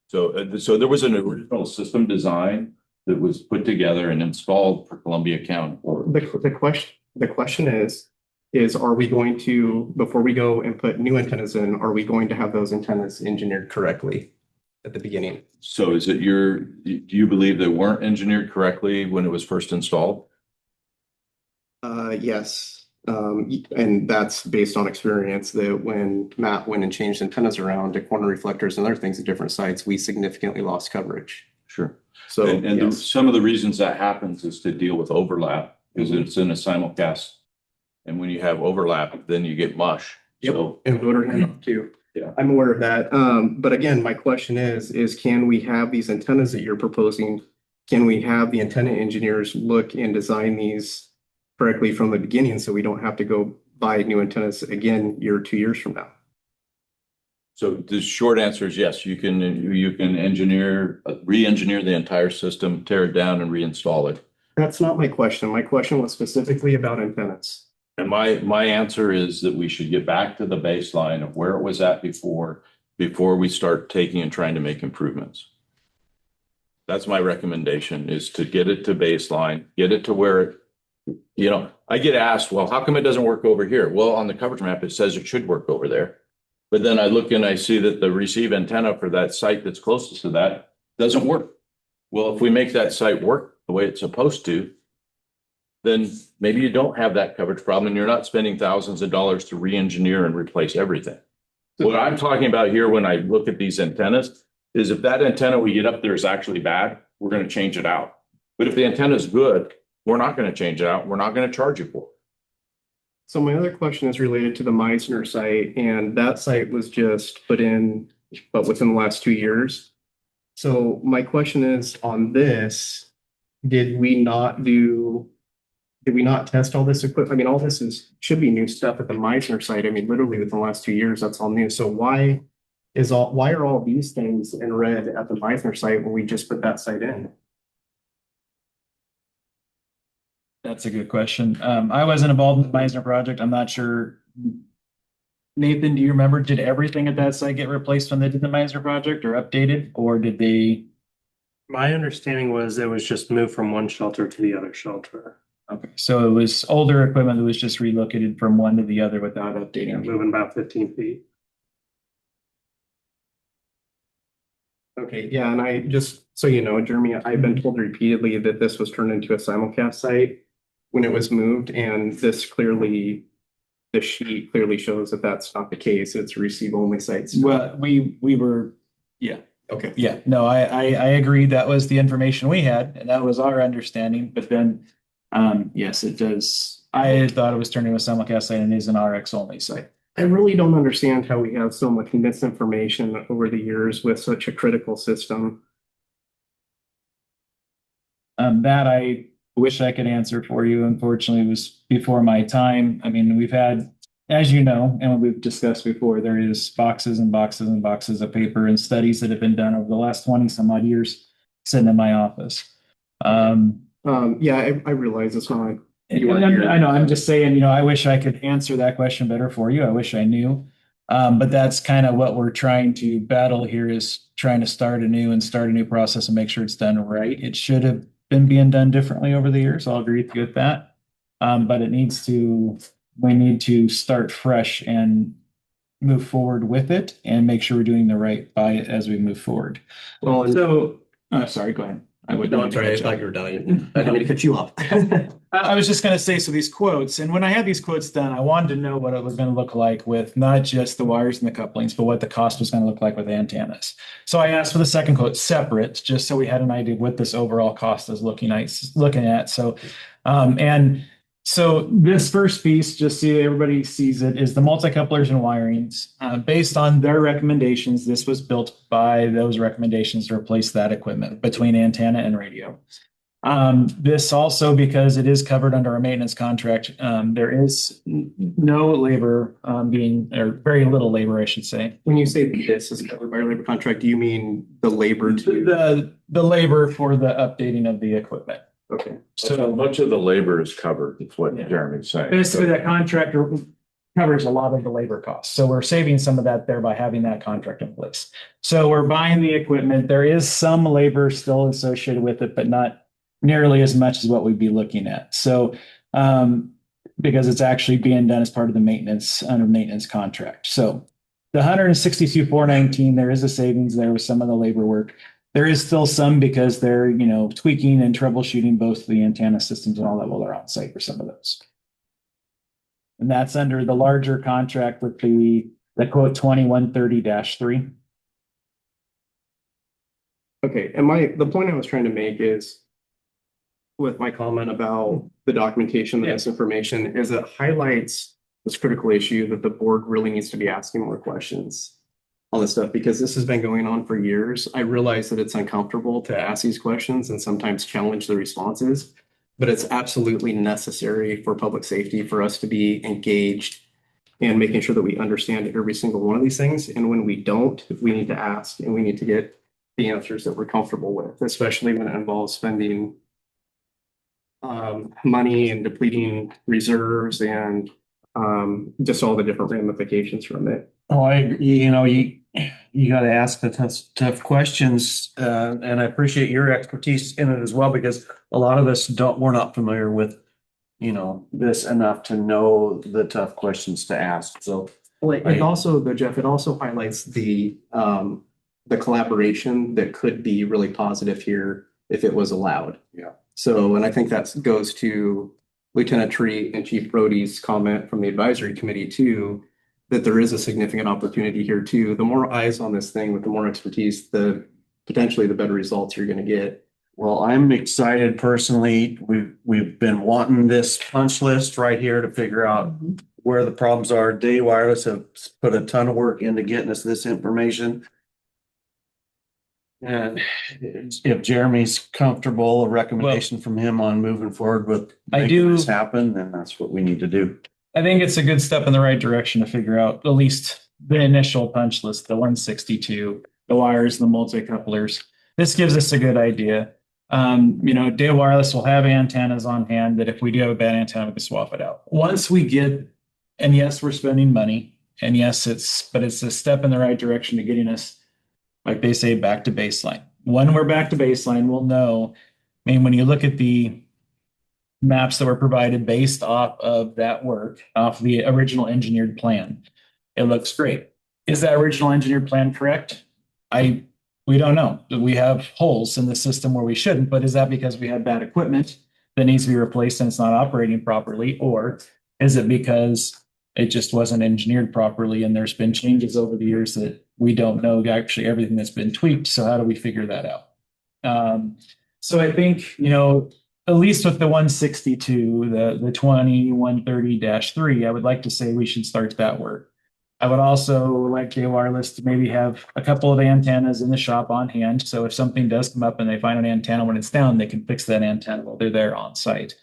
So there was an original system design that was put together and installed for Columbia County. The question is are we going to, before we go and put new antennas in, are we going to have those antennas engineered correctly at the beginning? So do you believe they weren't engineered correctly when it was first installed? Yes. And that's based on experience, that when Matt went and changed antennas around to corner reflectors and other things at different sites, we significantly lost coverage. Sure. So yes. Some of the reasons that happens is to deal with overlap, because it's in a simulcast. And when you have overlap, then you get mush. Yep. So, and voter handoff too. Yeah. I'm aware of that. But again, my question is can we have these antennas that you're proposing? Can we have the antenna engineers look and design these correctly from the beginning, so we don't have to go buy new antennas again 1 or 2 years from now? So the short answer is yes, you can re-engineer the entire system, tear it down and reinstall it. That's not my question. My question was specifically about antennas. And my answer is that we should get back to the baseline of where it was at before we start taking and trying to make improvements. That's my recommendation, is to get it to baseline, get it to where, you know, I get asked, well, how come it doesn't work over here? Well, on the coverage map, it says it should work over there. But then I look and I see that the receive antenna for that site that's closest to that doesn't work. Well, if we make that site work the way it's supposed to, then maybe you don't have that coverage problem and you're not spending thousands of dollars to re-engineer and replace everything. What I'm talking about here when I look at these antennas is if that antenna we get up there is actually bad, we're going to change it out. But if the antenna is good, we're not going to change it out. We're not going to charge you for it. So my other question is related to the Meisner site, and that site was just put in, but within the last 2 years. So my question is on this, did we not test all this equipment? I mean, all this should be new stuff at the Meisner site. I mean, literally within the last 2 years, that's all new. So why are all these things in red at the Meisner site when we just put that site in? That's a good question. I wasn't involved in the Meisner project. I'm not sure. Nathan, do you remember, did everything at that site get replaced when they did the Meisner project or updated, or did they? My understanding was it was just moved from one shelter to the other shelter. Okay, so it was older equipment that was just relocated from one to the other without updating. Moving about 15 feet. Okay, yeah, and I just, so you know, Jeremy, I've been told repeatedly that this was turned into a simulcast site when it was moved, and this clearly the sheet clearly shows that that's not the case. It's receive-only sites. Well, we were, Okay. yeah, no, I agree. That was the information we had and that was our understanding. But then, yes, it does. I thought it was turning with simulcast site and is an RX only site. I really don't understand how we have so much misinformation over the years with such a critical system. That I wish I could answer for you. Unfortunately, it was before my time. I mean, we've had, as you know, and we've discussed before, there is boxes and boxes and boxes of paper and studies that have been done over the last 20 some odd years sitting in my office. Yeah, I realize it's not. You weren't here. I know, I'm just saying, I wish I could answer that question better for you. I wish I knew. But that's kind of what we're trying to battle here, is trying to start a new process and make sure it's done right. It should have been being done differently over the years. I'll agree with you with that. But we need to start fresh and move forward with it and make sure we're doing the right by it as we move forward. Well, So, sorry, go ahead. I would. no, I'm sorry. I thought you were done. I didn't mean to cut you off. I was just going to say, so these quotes, and when I had these quotes done, I wanted to know what it was going to look like with not just the wires and the couplings, but what the cost was going to look like with antennas. So I asked for the second quote separate, just so we had an idea of what this overall cost is looking at. So, so this first piece, just so everybody sees it, is the multi-couplers and wirings. Based on their recommendations, this was built by those recommendations to replace that equipment between antenna and radio. This also, because it is covered under our maintenance contract, there is no labor or very little labor, I should say. When you say this is covered by our labor contract, do you mean the labor to? The labor for the updating of the equipment. Okay. So much of the labor is covered, is what Jeremy's saying. Basically, that contractor covers a lot of the labor costs. So we're saving some of that there by having that contract in place. So we're buying the equipment. There is some labor still associated with it, but not nearly as much as what we'd be looking at. So, because it's actually being done as part of the maintenance contract. So the 162,419, there is a savings there with some of the labor work. There is still some because they're, tweaking and troubleshooting both the antenna systems and all that while they're on site for some of those. And that's under the larger contract with the quote 2130-3. Okay. And the point I was trying to make is, with my comment about the documentation, the misinformation, is it highlights this critical issue that the board really needs to be asking more questions on this stuff, because this has been going on for years. I realize that it's uncomfortable to ask these questions and sometimes challenge the responses, but it's absolutely necessary for public safety for us to be engaged and making sure that we understand every single one of these things. And when we don't, we need to ask and we need to get the answers that we're comfortable with, especially when it involves spending money and depleting reserves and just all the different ramifications from it. Oh, you got to ask the tough questions, and I appreciate your expertise in it as well, because a lot of us we're not familiar with, this enough to know the tough questions to ask. So, It also highlights the collaboration that could be really positive here if it was allowed. Yeah. So, and I think that goes to Lieutenant Treat and Chief Brody's comment from the advisory committee too, that there is a significant opportunity here too. The more eyes on this thing with the more expertise, potentially the better results you're going to get. Well, I'm excited personally. We've been wanting this punch list right here to figure out where the problems are. Dave Wireless have put a ton of work into getting us this information. And if Jeremy's comfortable, a recommendation from him on moving forward with making this happen, then that's what we need to do. I think it's a good step in the right direction to figure out at least the initial punch list, the 162, the wires, the multi-couplers. This gives us a good idea. Dale Wireless will have antennas on hand that if we do have a bad antenna, we can swap it out. Once we get, and yes, we're spending money, and yes, it's a step in the right direction to getting us, like they say, back to baseline. When we're back to baseline, we'll know. I mean, when you look at the maps that were provided based off of that work, off the original engineered plan, it looks great. Is that original engineered plan correct? We don't know. We have holes in the system where we shouldn't, but is that because we have bad equipment that needs to be replaced and it's not operating properly? Or is it because It just wasn't engineered properly, and there's been changes over the years that we don't know actually everything that's been tweaked. So how do we figure that out? So I think, at least with the 162, the 2130-3, I would like to say we should start that work. I would also like J Wireless to maybe have a couple of antennas in the shop on hand. So if something does come up and they find an antenna when it's down, they can fix that antenna while they're there on site.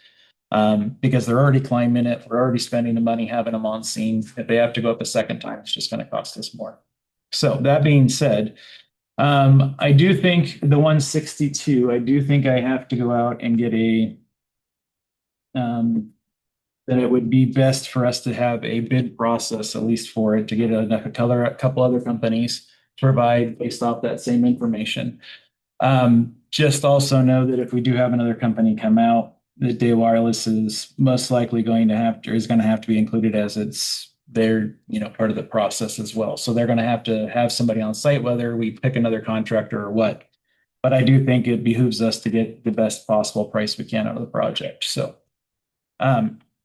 Because they're already climbing it, we're already spending the money having them on scene. If they have to go up a second time, it's just going to cost us more. So that being said, I do think the 162, I do think I have to go out and get that it would be best for us to have a bid process, at least for it, to get a couple other companies to provide based off that same information. Just also know that if we do have another company come out, that Day Wireless is most likely going to have to be included as they're part of the process as well. So they're going to have somebody on site, whether we pick another contractor or what. But I do think it behooves us to get the best possible price we can out of the project. So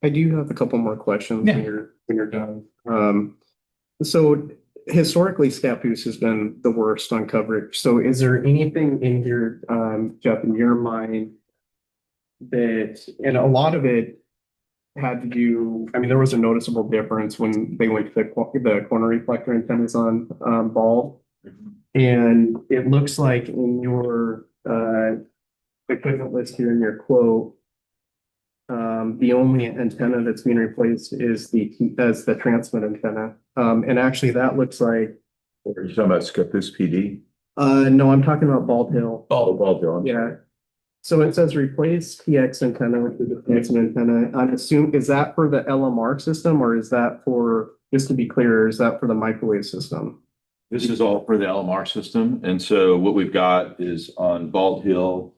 I do have a couple more questions Yeah. when you're done. So historically, Scappoose has been the worst on coverage. So is there anything in here, Jeff, in your mind that, and a lot of it had to do, I mean, there was a noticeable difference when they went to the corner reflector antennas on Ball. And it looks like in your equipment list here in your quote, the only antenna that's being replaced is the transmit antenna. And actually that looks like, Are you talking about Scappoose PD? no, I'm talking about Bald Hill. Bald Hill. Yeah. So it says replace TX antenna with the transmit antenna. I'm assuming, is that for the LMR system or is that for, just to be clear, is that for the microwave system? This is all for the LMR system. And so what we've got is on Bald Hill,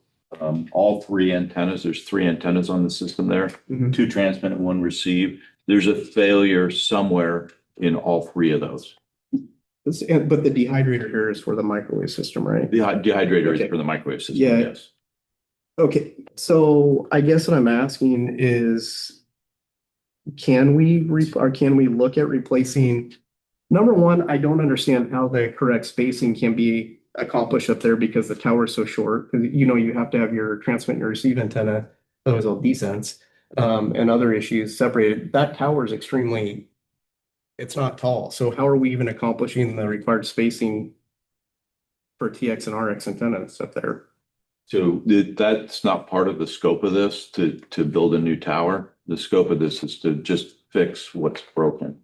all three antennas, there's three antennas on the system there, Mhm. 2 transmit and 1 receive. There's a failure somewhere in all 3 of those. But the dehydrator here is for the microwave system, right? The dehydrator Okay. is for the microwave system, Yeah. yes. Okay, so I guess what I'm asking is, can we look at replacing? Number one, I don't understand how the correct spacing can be accomplished up there because the tower is so short. Because you have to have your transmit and your receive antenna, those all descents, and other issues separated. That tower is it's not tall. So how are we even accomplishing the required spacing for TX and RX antennas up there? So that's not part of the scope of this to build a new tower. The scope of this is to just fix what's broken.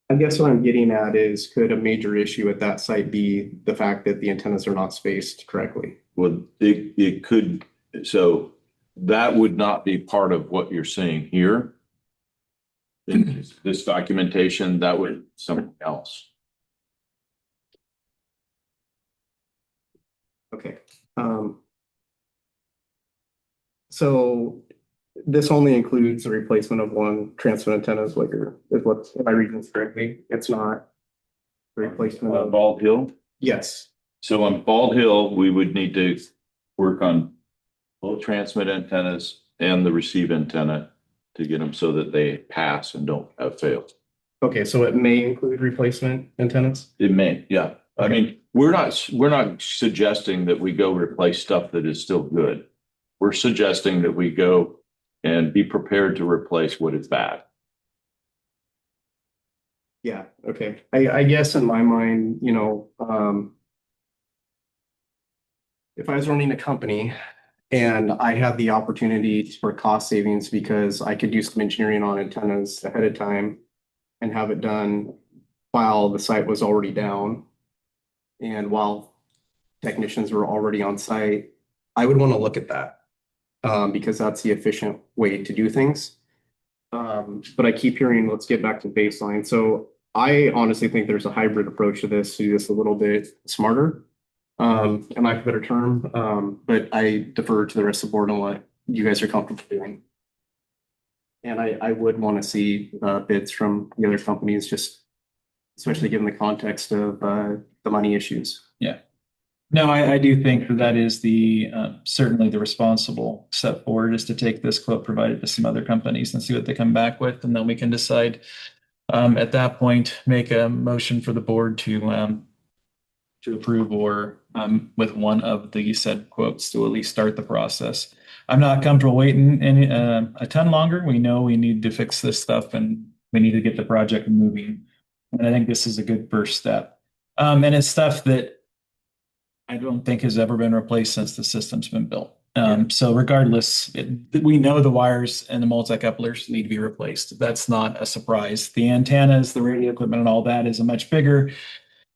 I guess what I'm getting at is, could a major issue at that site be the fact that the antennas are not spaced correctly? Well, it could, so that would not be part of what you're seeing here. In this documentation, that would something else. Okay. So this only includes the replacement of one transmit antenna is what am I reading this correctly? It's not the replacement of, Bald Hill. yes. So on Bald Hill, we would need to work on both transmit antennas and the receive antenna to get them so that they pass and don't have failed. Okay, so it may include replacement antennas? It may, yeah. I mean, we're not suggesting that we go replace stuff that is still good. We're suggesting that we go and be prepared to replace what is bad. Yeah, okay. I guess in my mind, if I was running a company and I had the opportunity for cost savings because I could do some engineering on antennas ahead of time and have it done while the site was already down and while technicians were already on site, I would want to look at that because that's the efficient way to do things. But I keep hearing, let's get back to baseline. So I honestly think there's a hybrid approach to this, to do this a little bit smarter. And I have a better term, but I defer to the rest of the board on what you guys are comfortable doing. And I would want to see bids from the other companies, just especially given the context of the money issues. Yeah. No, I do think that is the certainly the responsible step forward is to take this quote provided to some other companies and see what they come back with, and then we can decide At that point, make a motion for the board to approve or with one of the said quotes to at least start the process. I'm not comfortable waiting any a ton longer. We know we need to fix this stuff and we need to get the project moving. And I think this is a good first step. And it's stuff that I don't think has ever been replaced since the system's been built. So regardless, we know the wires and the multi-couplers need to be replaced. That's not a surprise. The antennas, the radio equipment and all that is a much bigger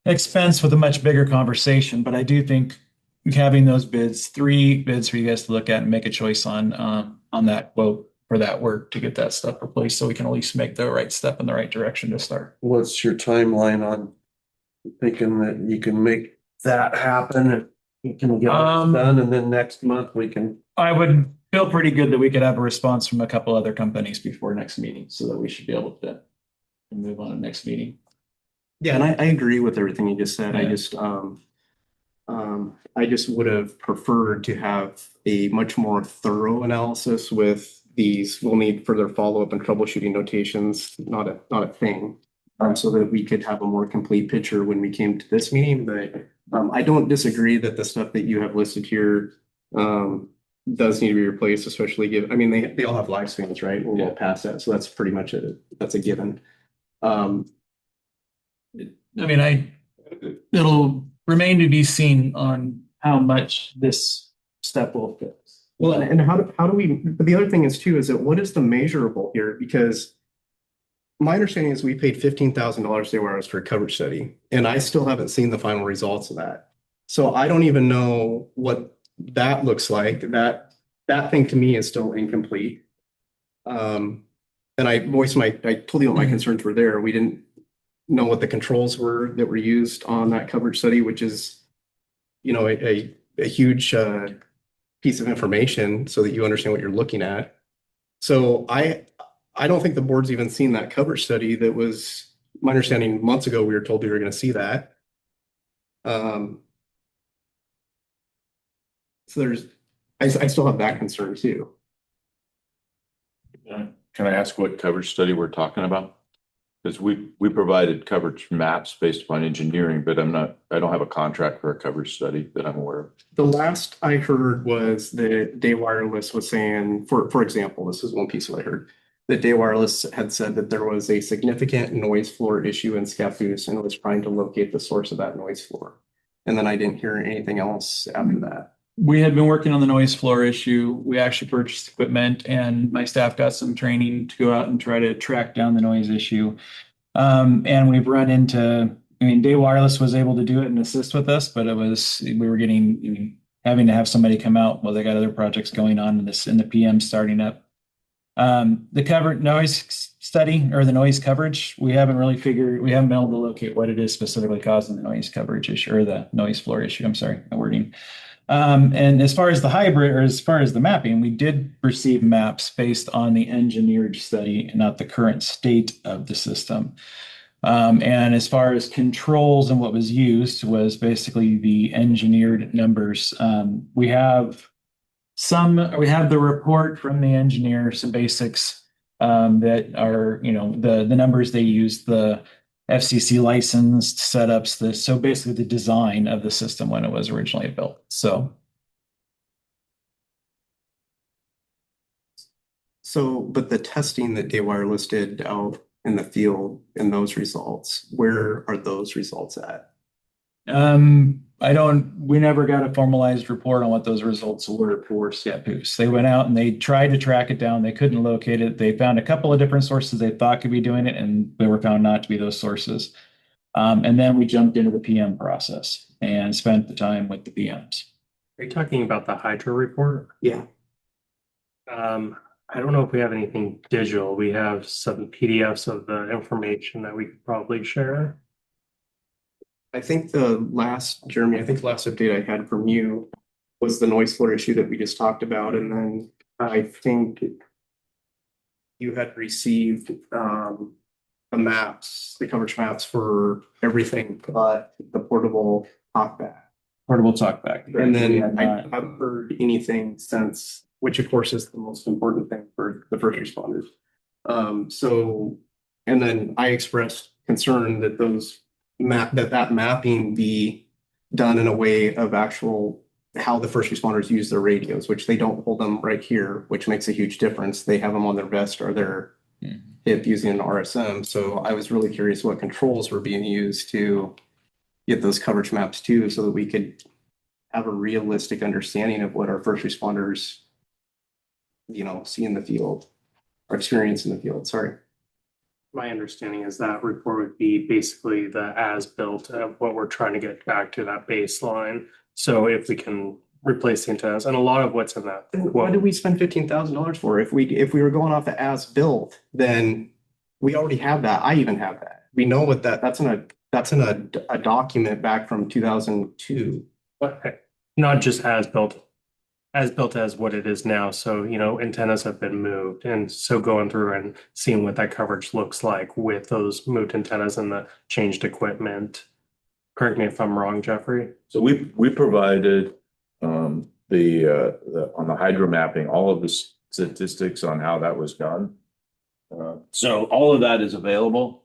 expense with a much bigger conversation. But I do think having those bids, 3 bids for you guys to look at and make a choice on that quote for that work to get that stuff replaced so we can at least make the right step in the right direction to start. What's your timeline on thinking that you can make that happen? You can get it done and then next month we can. I would feel pretty good that we could have a response from a couple other companies before next meeting so that we should be able to move on to next meeting. Yeah, and I agree with everything you just said. Yeah. I just would have preferred to have a much more thorough analysis with these. We'll need further follow-up and troubleshooting notations, not a thing. So that we could have a more complete picture when we came to this meeting. But I don't disagree that the stuff that you have listed here does need to be replaced, especially I mean, they all have lifespans, right? We're well past that. So that's pretty much that's a given. It'll remain to be seen on how much this step will fix. Well, and how do we, but the other thing is too, is that what is the measurable here? Because my understanding is we paid $15,000 to Wireless for a coverage study, and I still haven't seen the final results of that. So I don't even know what that looks like. That thing to me is still incomplete. And I told you what my concerns were there. We didn't know what the controls were that were used on that coverage study, which is, a huge piece of information so that you understand what you're looking at. So I don't think the board's even seen that coverage study. That was my understanding months ago. We were told we were going to see that. So I still have that concern too. Can I ask what coverage study we're talking about? Because we provided coverage maps based upon engineering, but I don't have a contract for a coverage study that I'm aware of. The last I heard was that Day Wireless was saying, for example, this is one piece of what I heard, that Day Wireless had said that there was a significant noise floor issue in Scappoose and was trying to locate the source of that noise floor. And then I didn't hear anything else after that. We had been working on the noise floor issue. We actually purchased equipment and my staff got some training to go out and try to track down the noise issue. And we've run into, Day Wireless was able to do it and assist with us, but we were having to have somebody come out. Well, they got other projects going on in the PM starting up. The covered noise study or the noise coverage, we haven't been able to locate what it is specifically causing the noise coverage issue or the noise floor issue. I'm sorry, my wording. And as far as the hybrid or as far as the mapping, we did receive maps based on the engineered study and not the current state of the system. And as far as controls and what was used was basically the engineered numbers. We have the report from the engineer, some basics that are, the numbers they use, the FCC licensed setups, so basically the design of the system when it was originally built. But the testing that Day Wireless did out in the field and those results, where are those results at? We never got a formalized report on what those results were for Scappoose. They went out and they tried to track it down. They couldn't locate it. They found a couple of different sources they thought could be doing it, and they were found not to be those sources. And then we jumped into the PM process and spent the time with the PMs. Are you talking about the hydro report? Yeah. I don't know if we have anything digital. We have some PDFs of the information that we could probably share. I think Jeremy, the last update I had from you was the noise floor issue that we just talked about. And then I think you had received the coverage maps for everything but the portable talkback. Portable talkback. And then I haven't heard anything since, which of course is the most important thing for the first responders. So And then I expressed concern that that mapping be done in a way of actual how the first responders use their radios, which they don't hold them right here, which makes a huge difference. They have them on their vest or their hip using an RSM. So I was really curious what controls were being used to get those coverage maps too, so that we could have a realistic understanding of what our first responders, see in the field or experience in the field. Sorry. My understanding is that report would be basically the as-built of what we're trying to get back to that baseline. So if we can replace the antennas, and a lot of what's in that. What did we spend $15,000 for? If we were going off the as built, then we already have that. I even have that. We know what that's in a document back from 2002. But not just as built as what it is now. So, antennas have been moved. And so going through and seeing what that coverage looks like with those moved antennas and the changed equipment. Correct me if I'm wrong, Jeffrey. So we provided the on the hydro mapping, all of the statistics on how that was done. So all of that is available.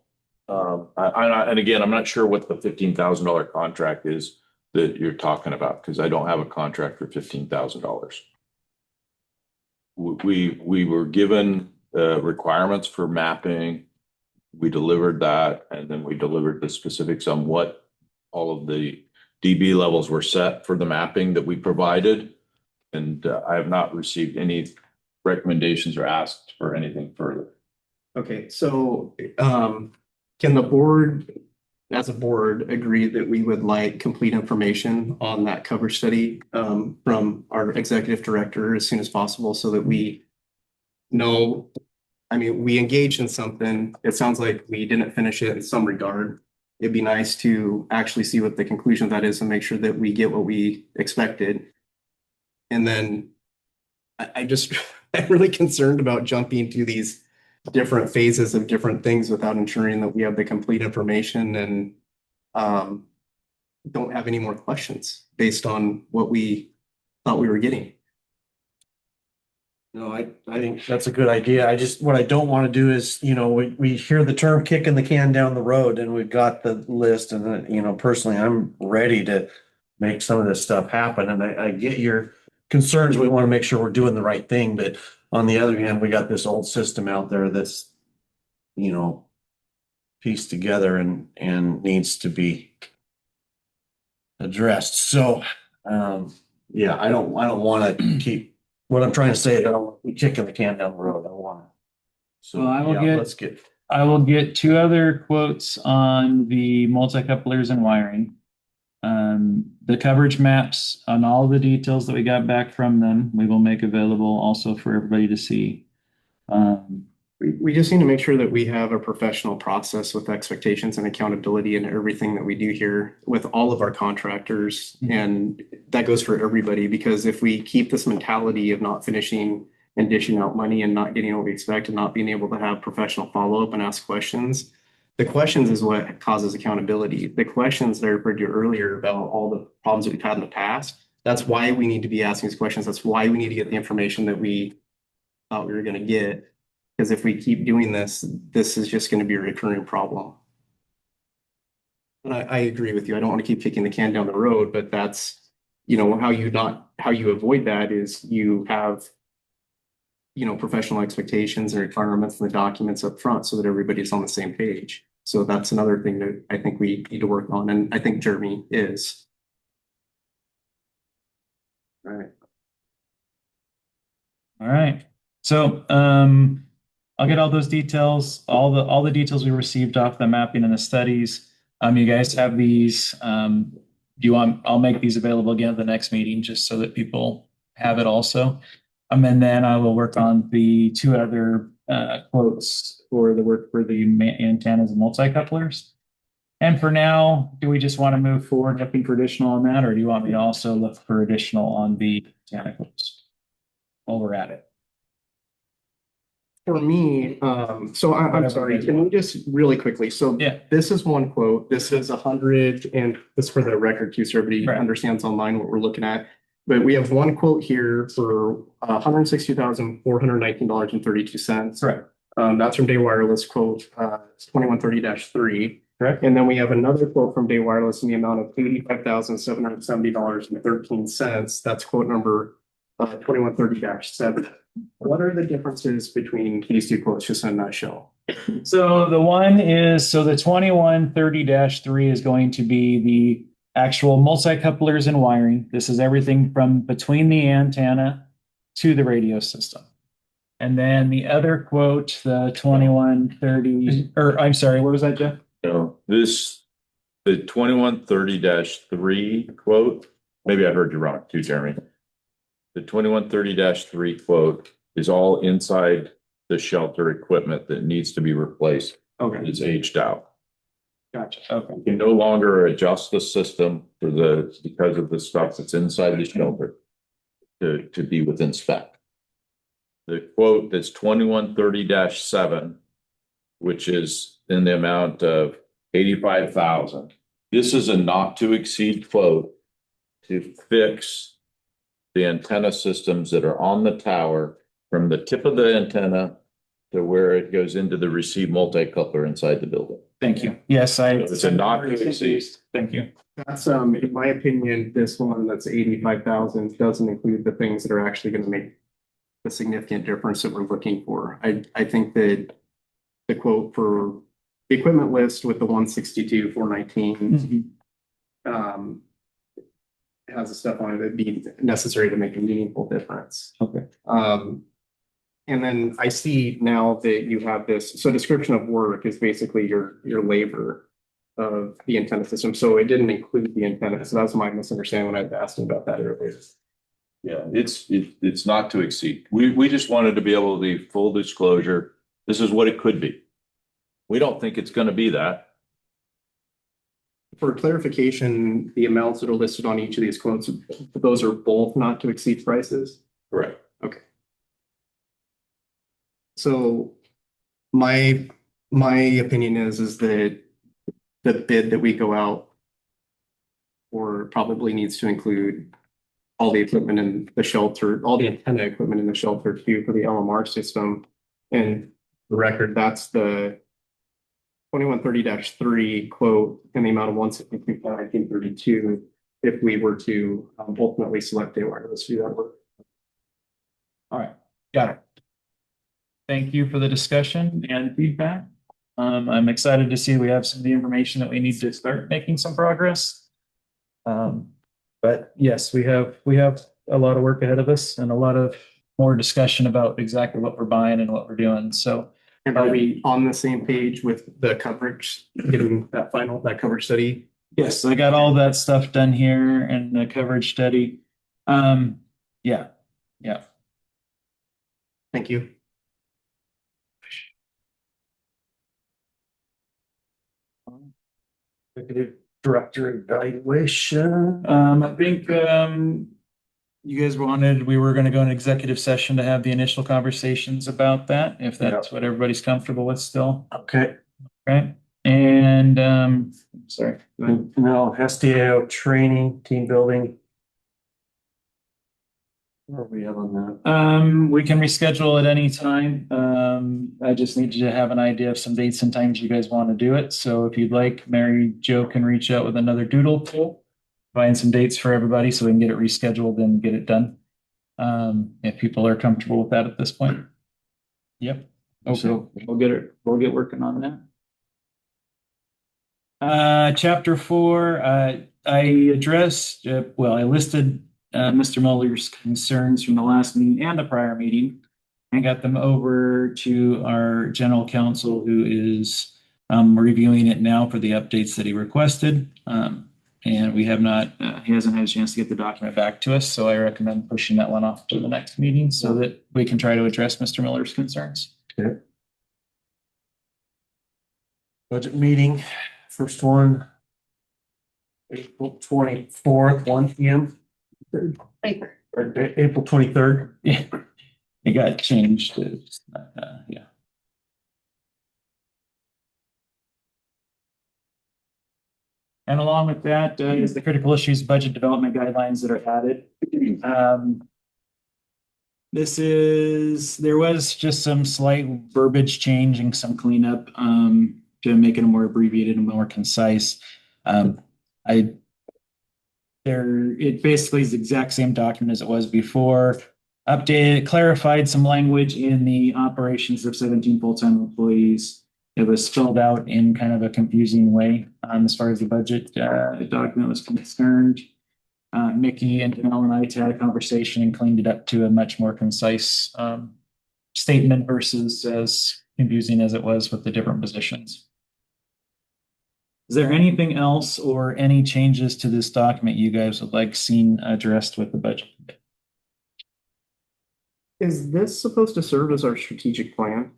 And again, I'm not sure what the $15,000 contract is that you're talking about, because I don't have a contract for $15,000. We were given requirements for mapping. We delivered that, and then we delivered the specifics on what all of the dB levels were set for the mapping that we provided. And I have not received any recommendations or asked for anything further. Okay, so can the board, as a board, agree that we would like complete information on that coverage study from our executive director as soon as possible, so that we know, we engaged in something. It sounds like we didn't finish it in some regard. It'd be nice to actually see what the conclusion of that is and make sure that we get what we expected. And then I'm really concerned about jumping to these different phases of different things without ensuring that we have the complete information and don't have any more questions based on what we thought we were getting. No, I think that's a good idea. What I don't want to do is, we hear the term kicking the can down the road, and we've got the list, and then, personally, I'm ready to make some of this stuff happen. And I get your concerns. We want to make sure we're doing the right thing. But on the other hand, we got this old system out there that's, pieced together and needs to be addressed. So, yeah, I don't want to keep. What I'm trying to say is I don't want to be kicking the can down the road. I want to. So Well, yeah, I will get two other quotes on the multi-couplers and wiring. The coverage maps on all the details that we got back from them, we will make available also for everybody to see. We just need to make sure that we have a professional process with expectations and accountability in everything that we do here with all of our contractors. And that goes for everybody, because if we keep this mentality of not finishing and dishing out money and not getting what we expect and not being able to have professional follow-up and ask questions, the questions is what causes accountability. The questions that I referred to earlier about all the problems that we've had in the past, that's why we need to be asking these questions. That's why we need to get the information that we thought we were going to get. Because if we keep doing this, this is just going to be a recurring problem. And I agree with you. I don't want to keep kicking the can down the road, but that's, how you avoid that is you have, professional expectations and requirements in the documents up front so that everybody's on the same page. So that's another thing that I think we need to work on. And I think Jeremy is. All right. All right. So, I'll get all those details, all the details we received off the mapping and the studies. You guys have these. I'll make these available again at the next meeting just so that people have it also. And then I will work on the two other quotes for the work for the antennas and multi-couplers. And for now, do we just want to move forward looking for additional on that, or do you want me to also look for additional on the antenna quotes while we're at it? For me, so I'm sorry, can we just really quickly, so Yeah. this is one quote, this is 100, and this for the record too, so everybody Right. understands online what we're looking at. But we have one quote here for $160,419.32. Correct. That's from Day Wireless quote, 2130-3. Correct. And then we have another quote from Day Wireless in the amount of $85,770.13. That's quote number 2130-7. What are the differences between these two quotes, just in a nutshell? So the one is, so the 2130-3 is going to be the actual multi-couplers and wiring. This is everything from between the antenna to the radio system. And then the other quote, the 2130, or I'm sorry, what was that, Jeff? No, the 2130-3 quote, maybe I heard you wrong too, Jeremy. The 2130-3 quote is all inside the shelter equipment that needs to be replaced. Okay, It's aged out. gotcha. Okay. You can no longer adjust the system because of the stuff that's inside the shelter to be within spec. The quote that's 2130-7, which is in the amount of 85,000. This is a not to exceed quote to fix the antenna systems that are on the tower from the tip of the antenna to where it goes into the receive multi-coupler inside the building. Thank you. Yes, I. It's a not to exceed. Thank you. That's, in my opinion, this one that's 85,000 doesn't include the things that are actually going to make the significant difference that we're looking for. I think that the quote for the equipment list with the 162,419 has the stuff on it that'd be necessary to make a meaningful difference. Okay. And then I see now that you have this, so description of work is basically your labor of the antenna system. So it didn't include the antenna. So that's my misunderstanding when I was asking about that earlier. Yeah, it's not to exceed. We just wanted to be able to be full disclosure. This is what it could be. We don't think it's going to be that. For clarification, the amounts that are listed on each of these quotes, those are both not to exceed prices. Correct. Okay. So my opinion is that the bid that we go out for probably needs to include all the equipment in the shelter, all the antenna equipment in the shelter too for the LMR system. And the record, that's the 2130-3 quote in the amount of 162,1932 if we were to ultimately select Day Wireless to do that work. All right, got it. Thank you for the discussion and feedback. I'm excited to see we have some of the information that we need to start making some progress. But yes, we have a lot of work ahead of us and a lot of more discussion about exactly what we're buying and what we're doing. So And are we on the same page with the coverage, getting that coverage study? yes, I got all that stuff done here and the coverage study. Yeah. Thank you. Executive Director evaluation. I think you guys we were going to go in executive session to have the initial conversations about that, if that's what everybody's comfortable with still. Okay. Right. And sorry. No, SDAO training, team building. Where are we at on that? We can reschedule at any time. I just need you to have an idea of some dates and times you guys want to do it. So if you'd like, Mary Jo can reach out with another doodle poll, find some dates for everybody so we can get it rescheduled and get it done. If people are comfortable with that at this point. Yep. Okay. So we'll get working on that. Chapter 4, I addressed, I listed Mr. Muller's concerns from the last meeting and the prior meeting and got them over to our general counsel, who is reviewing it now for the updates that he requested. And we have not, he hasn't had a chance to get the document back to us. So I recommend pushing that one off to the next meeting so that we can try to address Mr. Miller's concerns. Okay. Budget meeting, first one, April 24th, 1 p.m. Or April 23rd. Yeah, it got changed. Yeah. And along with that is the critical issues budget development guidelines that are added. There was just some slight verbiage change and some cleanup to make it more abbreviated and more concise. It basically is the exact same document as it was before. Updated, clarified some language in the operations of 17 full-time employees. It was filled out in kind of a confusing way as far as the budget document was concerned. Mickey and Janelle and I had a conversation and cleaned it up to a much more concise statement versus as confusing as it was with the different positions. Is there anything else or any changes to this document you guys would like seen addressed with the budget? Is this supposed to serve as our strategic plan?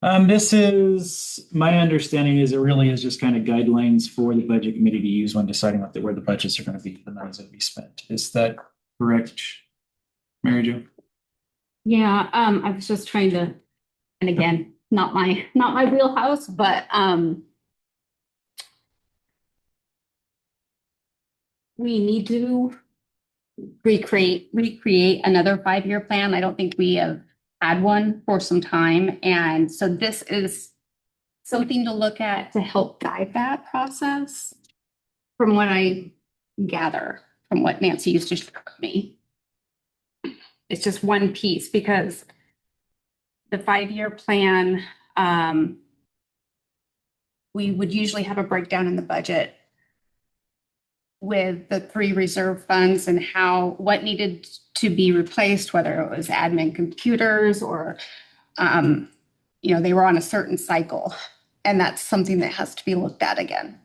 This is, my understanding is it really is just kind of guidelines for the budget committee to use when deciding where the budgets are going to be, the monies that will be spent. Is that correct, Mary Jo? Yeah, I was just trying to, and again, not my wheelhouse, but we need to recreate another 5-year plan. I don't think we have had one for some time. And so this is something to look at to help guide that process from what I gather from what Nancy used to share with me. It's just one piece because the 5-year plan, we would usually have a breakdown in the budget with the 3 reserve funds and what needed to be replaced, whether it was admin computers or, they were on a certain cycle. And that's something that has to be looked at again.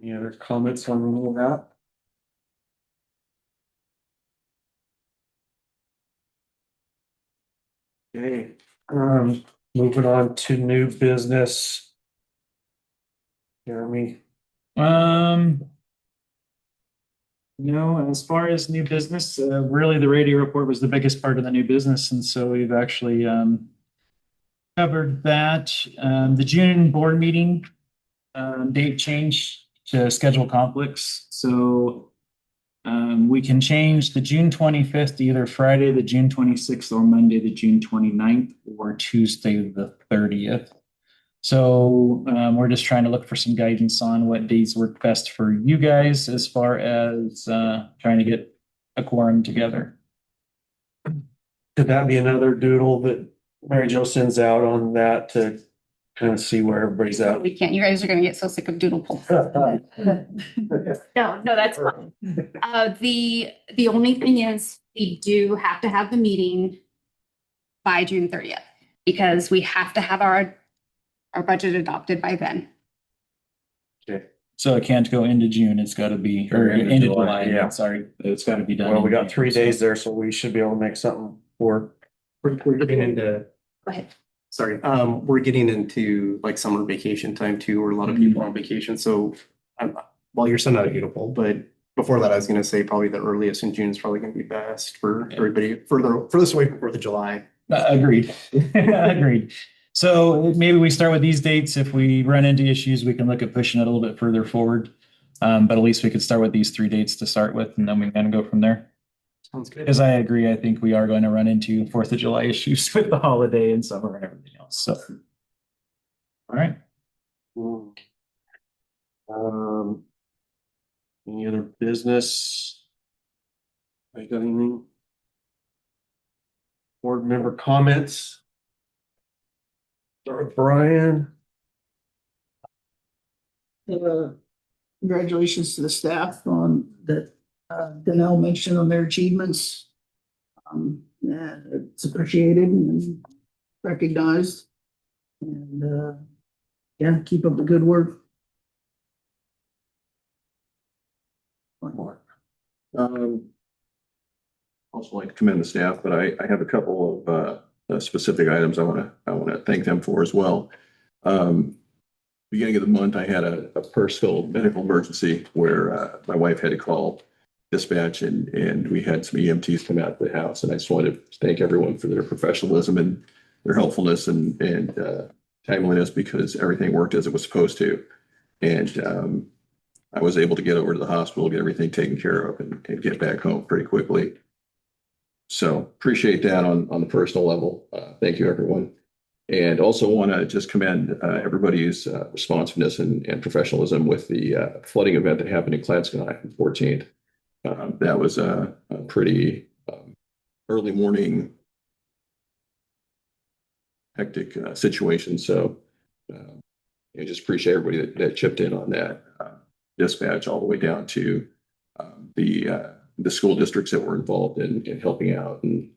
Any other comments on any of that? Okay, moving on to new business. Jeremy. No, as far as new business, really the radio report was the biggest part of the new business. And so we've actually covered that. The June board meeting date changed to schedule conflicts. So we can change the June 25th to either Friday, the June 26th, or Monday, the June 29th, or Tuesday, the 30th. So we're just trying to look for some guidance on what days work best for you guys as far as trying to get a quorum together. Could that be another doodle that Mary Jo sends out on that to kind of see where everybody's at? We can't, you guys are going to get so sick of doodle polls. No, that's fine. The only thing is we do have to have the meeting by June 30th because we have to have our budget adopted by then. Okay. So it can't go into June. It's got to be, or into July. Yeah. Sorry. It's got to be done. Well, we got 3 days there, so we should be able to make something work. We're getting into, Go ahead. sorry, we're getting into like summer vacation time too, where a lot of people are on vacation. So well, you're still not beautiful, but before that, I was going to say probably the earliest in June is probably going to be best for everybody furthest away from 4th of July. Agreed. Agreed. So maybe we start with these dates. If we run into issues, we can look at pushing it a little bit further forward. But at least we could start with these 3 dates to start with, and then we can go from there. Sounds good. Because I agree, I think we are going to run into 4th of July issues with the holiday and summer and everything else. So, all right. Any other business? I got anything? Board member comments? Start with Brian. Congratulations to the staff on that. Danelle mentioned on their achievements. It's appreciated and recognized. And yeah, keep up the good work. Also like to commend the staff, but I have a couple of specific items I want to thank them for as well. Beginning of the month, I had a personal medical emergency where my wife had to call dispatch and we had some EMTs come out to the house. And I just wanted to thank everyone for their professionalism and their helpfulness and timeliness because everything worked as it was supposed to. And I was able to get over to the hospital, get everything taken care of and get back home pretty quickly. So appreciate that on the personal level. Thank you, everyone. And also want to just commend everybody's responsiveness and professionalism with the flooding event that happened in Clatskanie on the 14th. That was a pretty early morning hectic situation. So I just appreciate everybody that chipped in on that dispatch all the way down to the school districts that were involved in helping out, and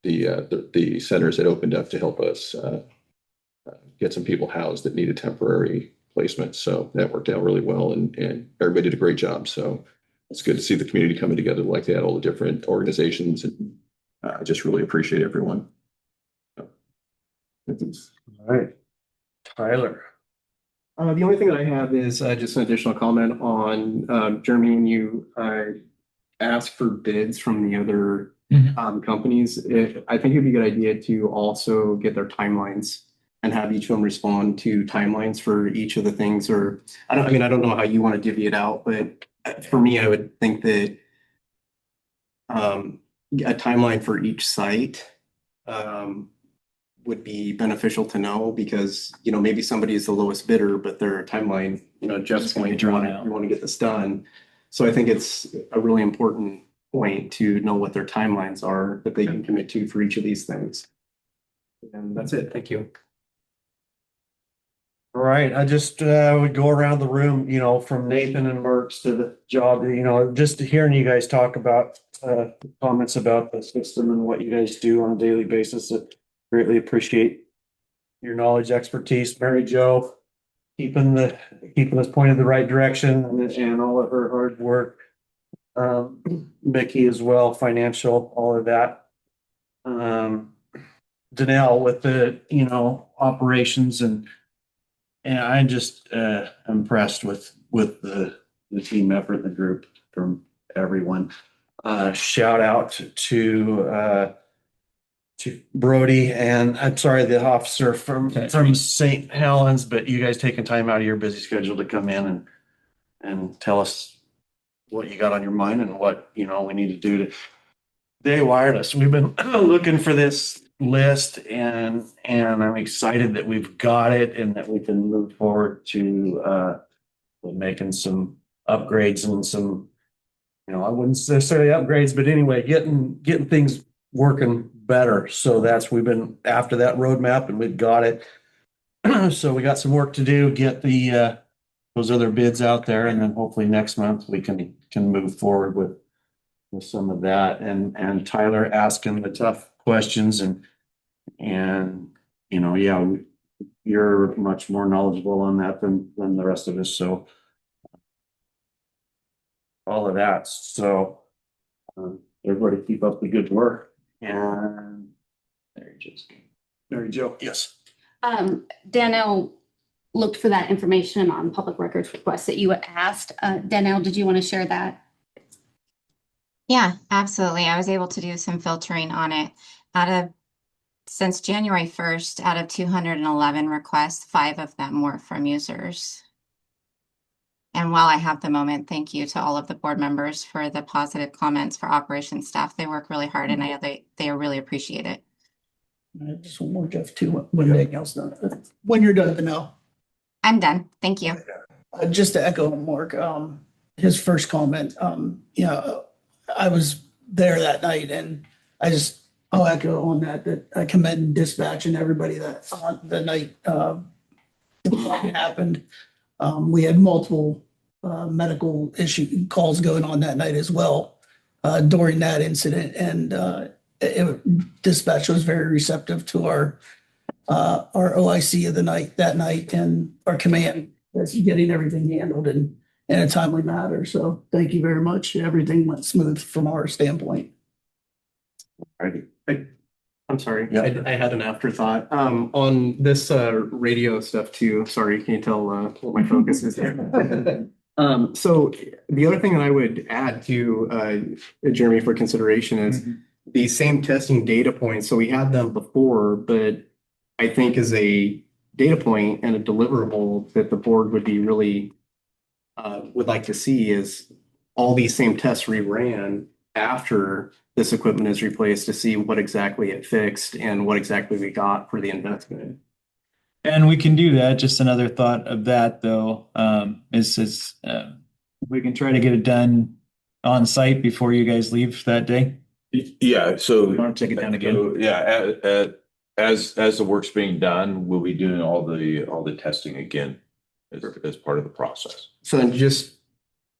the centers that opened up to help us get some people housed that needed temporary placement. So that worked out really well, and everybody did a great job. So it's good to see the community coming together like that, all the different organizations, and I just really appreciate everyone. All right, Tyler. The only thing that I have is just an additional comment on Jeremy, when you ask for bids from the other companies. I think it'd be a good idea to also get their timelines and have each of them respond to timelines for each of the things. Or I don't know how you want to divvy it out, but for me, I would think that a timeline for each site would be beneficial to know, because maybe somebody is the lowest bidder, but their timeline, Jeff's point, you want to get this done. So I think it's a really important point to know what their timelines are that they can commit to for each of these things. And that's it. Thank you. All right, I just would go around the room, from Nathan and Merck's to the job, just hearing you guys talk about comments about the system and what you guys do on a daily basis. I greatly appreciate your knowledge, expertise. Mary Jo, keeping us pointed the right direction, and all of her hard work. Mickey as well, financial, all of that. Danelle with the, operations, and I'm just impressed with the team effort in the group from everyone. Shout out to Brody, and I'm sorry, the officer from St. Helens, but you guys taking time out of your busy schedule to come in and tell us what you got on your mind and what we need to do to. They wireless. We've been looking for this list, and I'm excited that we've got it and that we can move forward to making some upgrades and some, I wouldn't necessarily upgrades, but anyway, getting things working better. So we've been after that roadmap, and we've got it. So we got some work to do, get those other bids out there, and then hopefully next month we can move forward with some of that. And Tyler asking the tough questions, and you're much more knowledgeable on that than the rest of us. So all of that. So everybody keep up the good work. And Mary Jo. Yes. Danielle looked for that information on public records requests that you asked. Danielle, did you want to share that? Yeah, absolutely. I was able to do some filtering on it. Since January 1st, out of 211 requests, 5 of them were from users. And while I have the moment, thank you to all of the board members for the positive comments for operations staff. They work really hard, and I know they really appreciate it. Just one more, Jeff, too, when Danielle's done. When you're done, Danelle. I'm done. Thank you. Just to echo Mark, his first comment, I was there that night, and I'll echo on that I commend dispatch and everybody that on the night it happened. We had multiple medical issue calls going on that night as well during that incident, and dispatch was very receptive to our OIC of the night that night, and our command that's getting everything handled in a timely manner. So thank you very much. Everything went smooth from our standpoint. I'm sorry. Yeah. I had an afterthought on this radio stuff too. Sorry, can you tell what my focus is here? So the other thing that I would add to Jeremy for consideration is these same testing data points. So we had them before, but I think as a data point and a deliverable that the board would be really would like to see is all these same tests reran after this equipment is replaced to see what exactly it fixed and what exactly we got for the investment. And we can do that. Just another thought of that though, is we can try to get it done on site before you guys leave that day. Yeah, so. You want to take it down again? So, yeah, as the work's being done, we'll be doing all the testing again as part of the process. So then just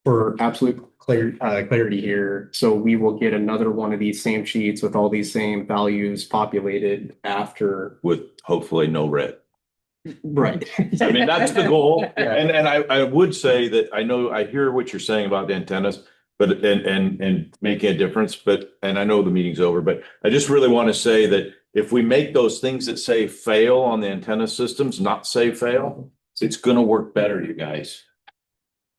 for absolute clarity here, so we will get another one of these same sheets with all these same values populated after. With hopefully no red. Right. I mean, that's the goal. And I would say that I hear what you're saying about the antennas, but and making a difference, and I know the meeting's over, but I just really want to say that if we make those things that say fail on the antenna systems, not say fail, it's gonna work better, you guys.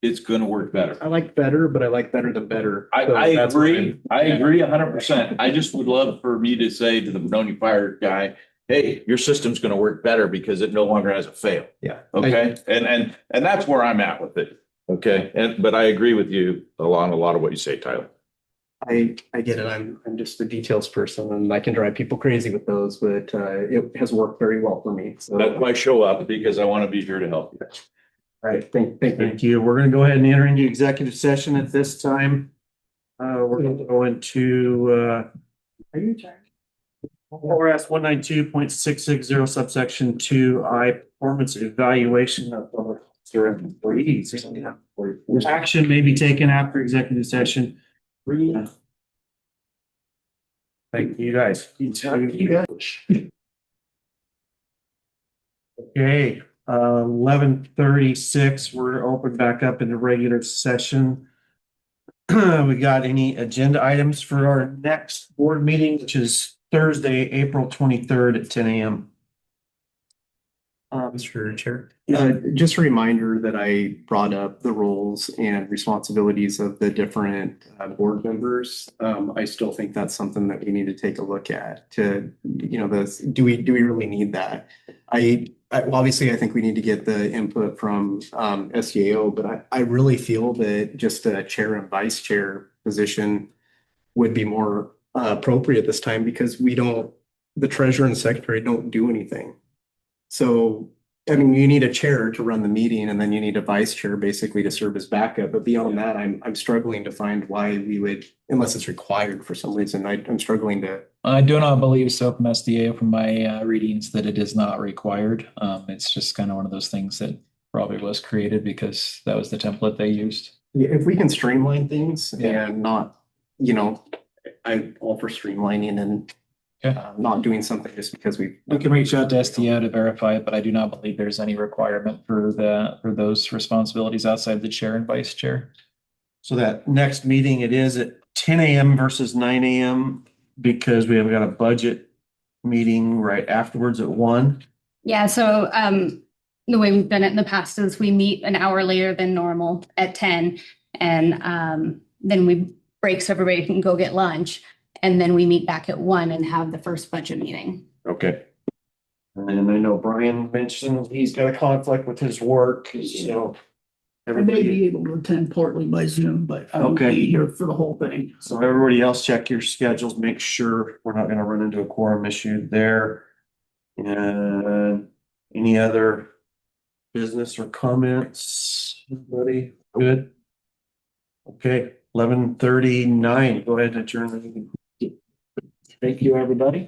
It's gonna work better. I like better, but I like better than better. I So that's what agree. I agree 100%. I just would love for me to say to the Benoni Fire guy, hey, your system's gonna work better because it no longer has a fail. Yeah. Okay, and that's where I'm at with it. Okay, but I agree with you a lot of what you say, Tyler. I get it. I'm just a details person and I can drive people crazy with those, but it has worked very well for me. So That's why I show up, because I want to be here to help you. all right, thank you. Thank you. We're gonna go ahead and enter into executive session at this time. We're gonna go into ORS 192.660 subsection 2I performance evaluation of public officer employees. Action may be taken after executive session. Thank you guys. Okay, 11:36, we're open back up into regular session. We got any agenda items for our next board meeting, which is Thursday, April 23rd at 10 a.m. Mr. Chair. Just a reminder that I brought up the roles and responsibilities of the different board members. I still think that's something that we need to take a look at to, do we really need that? Well, obviously, I think we need to get the input from SDAO, but I really feel that just a chair and vice chair position would be more appropriate this time because the treasurer and secretary don't do anything. So, I mean, you need a chair to run the meeting and then you need a vice chair basically to serve as backup. But beyond that, I'm struggling to find why we would, unless it's required for some reason, I'm struggling to. I do not believe so from SDA from my readings that it is not required. It's just kind of one of those things that probably was created because that was the template they used. If we can streamline things and not, I'm all for streamlining and not doing something just because we can reach out to SDO to verify it, but I do not believe there's any requirement for those responsibilities outside the chair and vice chair. So that next meeting, it is at 10 a.m. versus 9 a.m. because we have got a budget meeting right afterwards at 1. Yeah, so the way we've done it in the past is we meet an hour later than normal at 10, and then we break so everybody can go get lunch, and then we meet back at 1 and have the first budget meeting. Okay. And I know Brian mentioned he's got a conflict with his work, so. I may be able to attend partly by Zoom, but I won't Okay. be here for the whole thing. So everybody else, check your schedules, make sure we're not gonna run into a quorum issue there. And any other business or comments? Anybody good? Okay, 11:39, go ahead and adjourn the meeting. Thank you, everybody.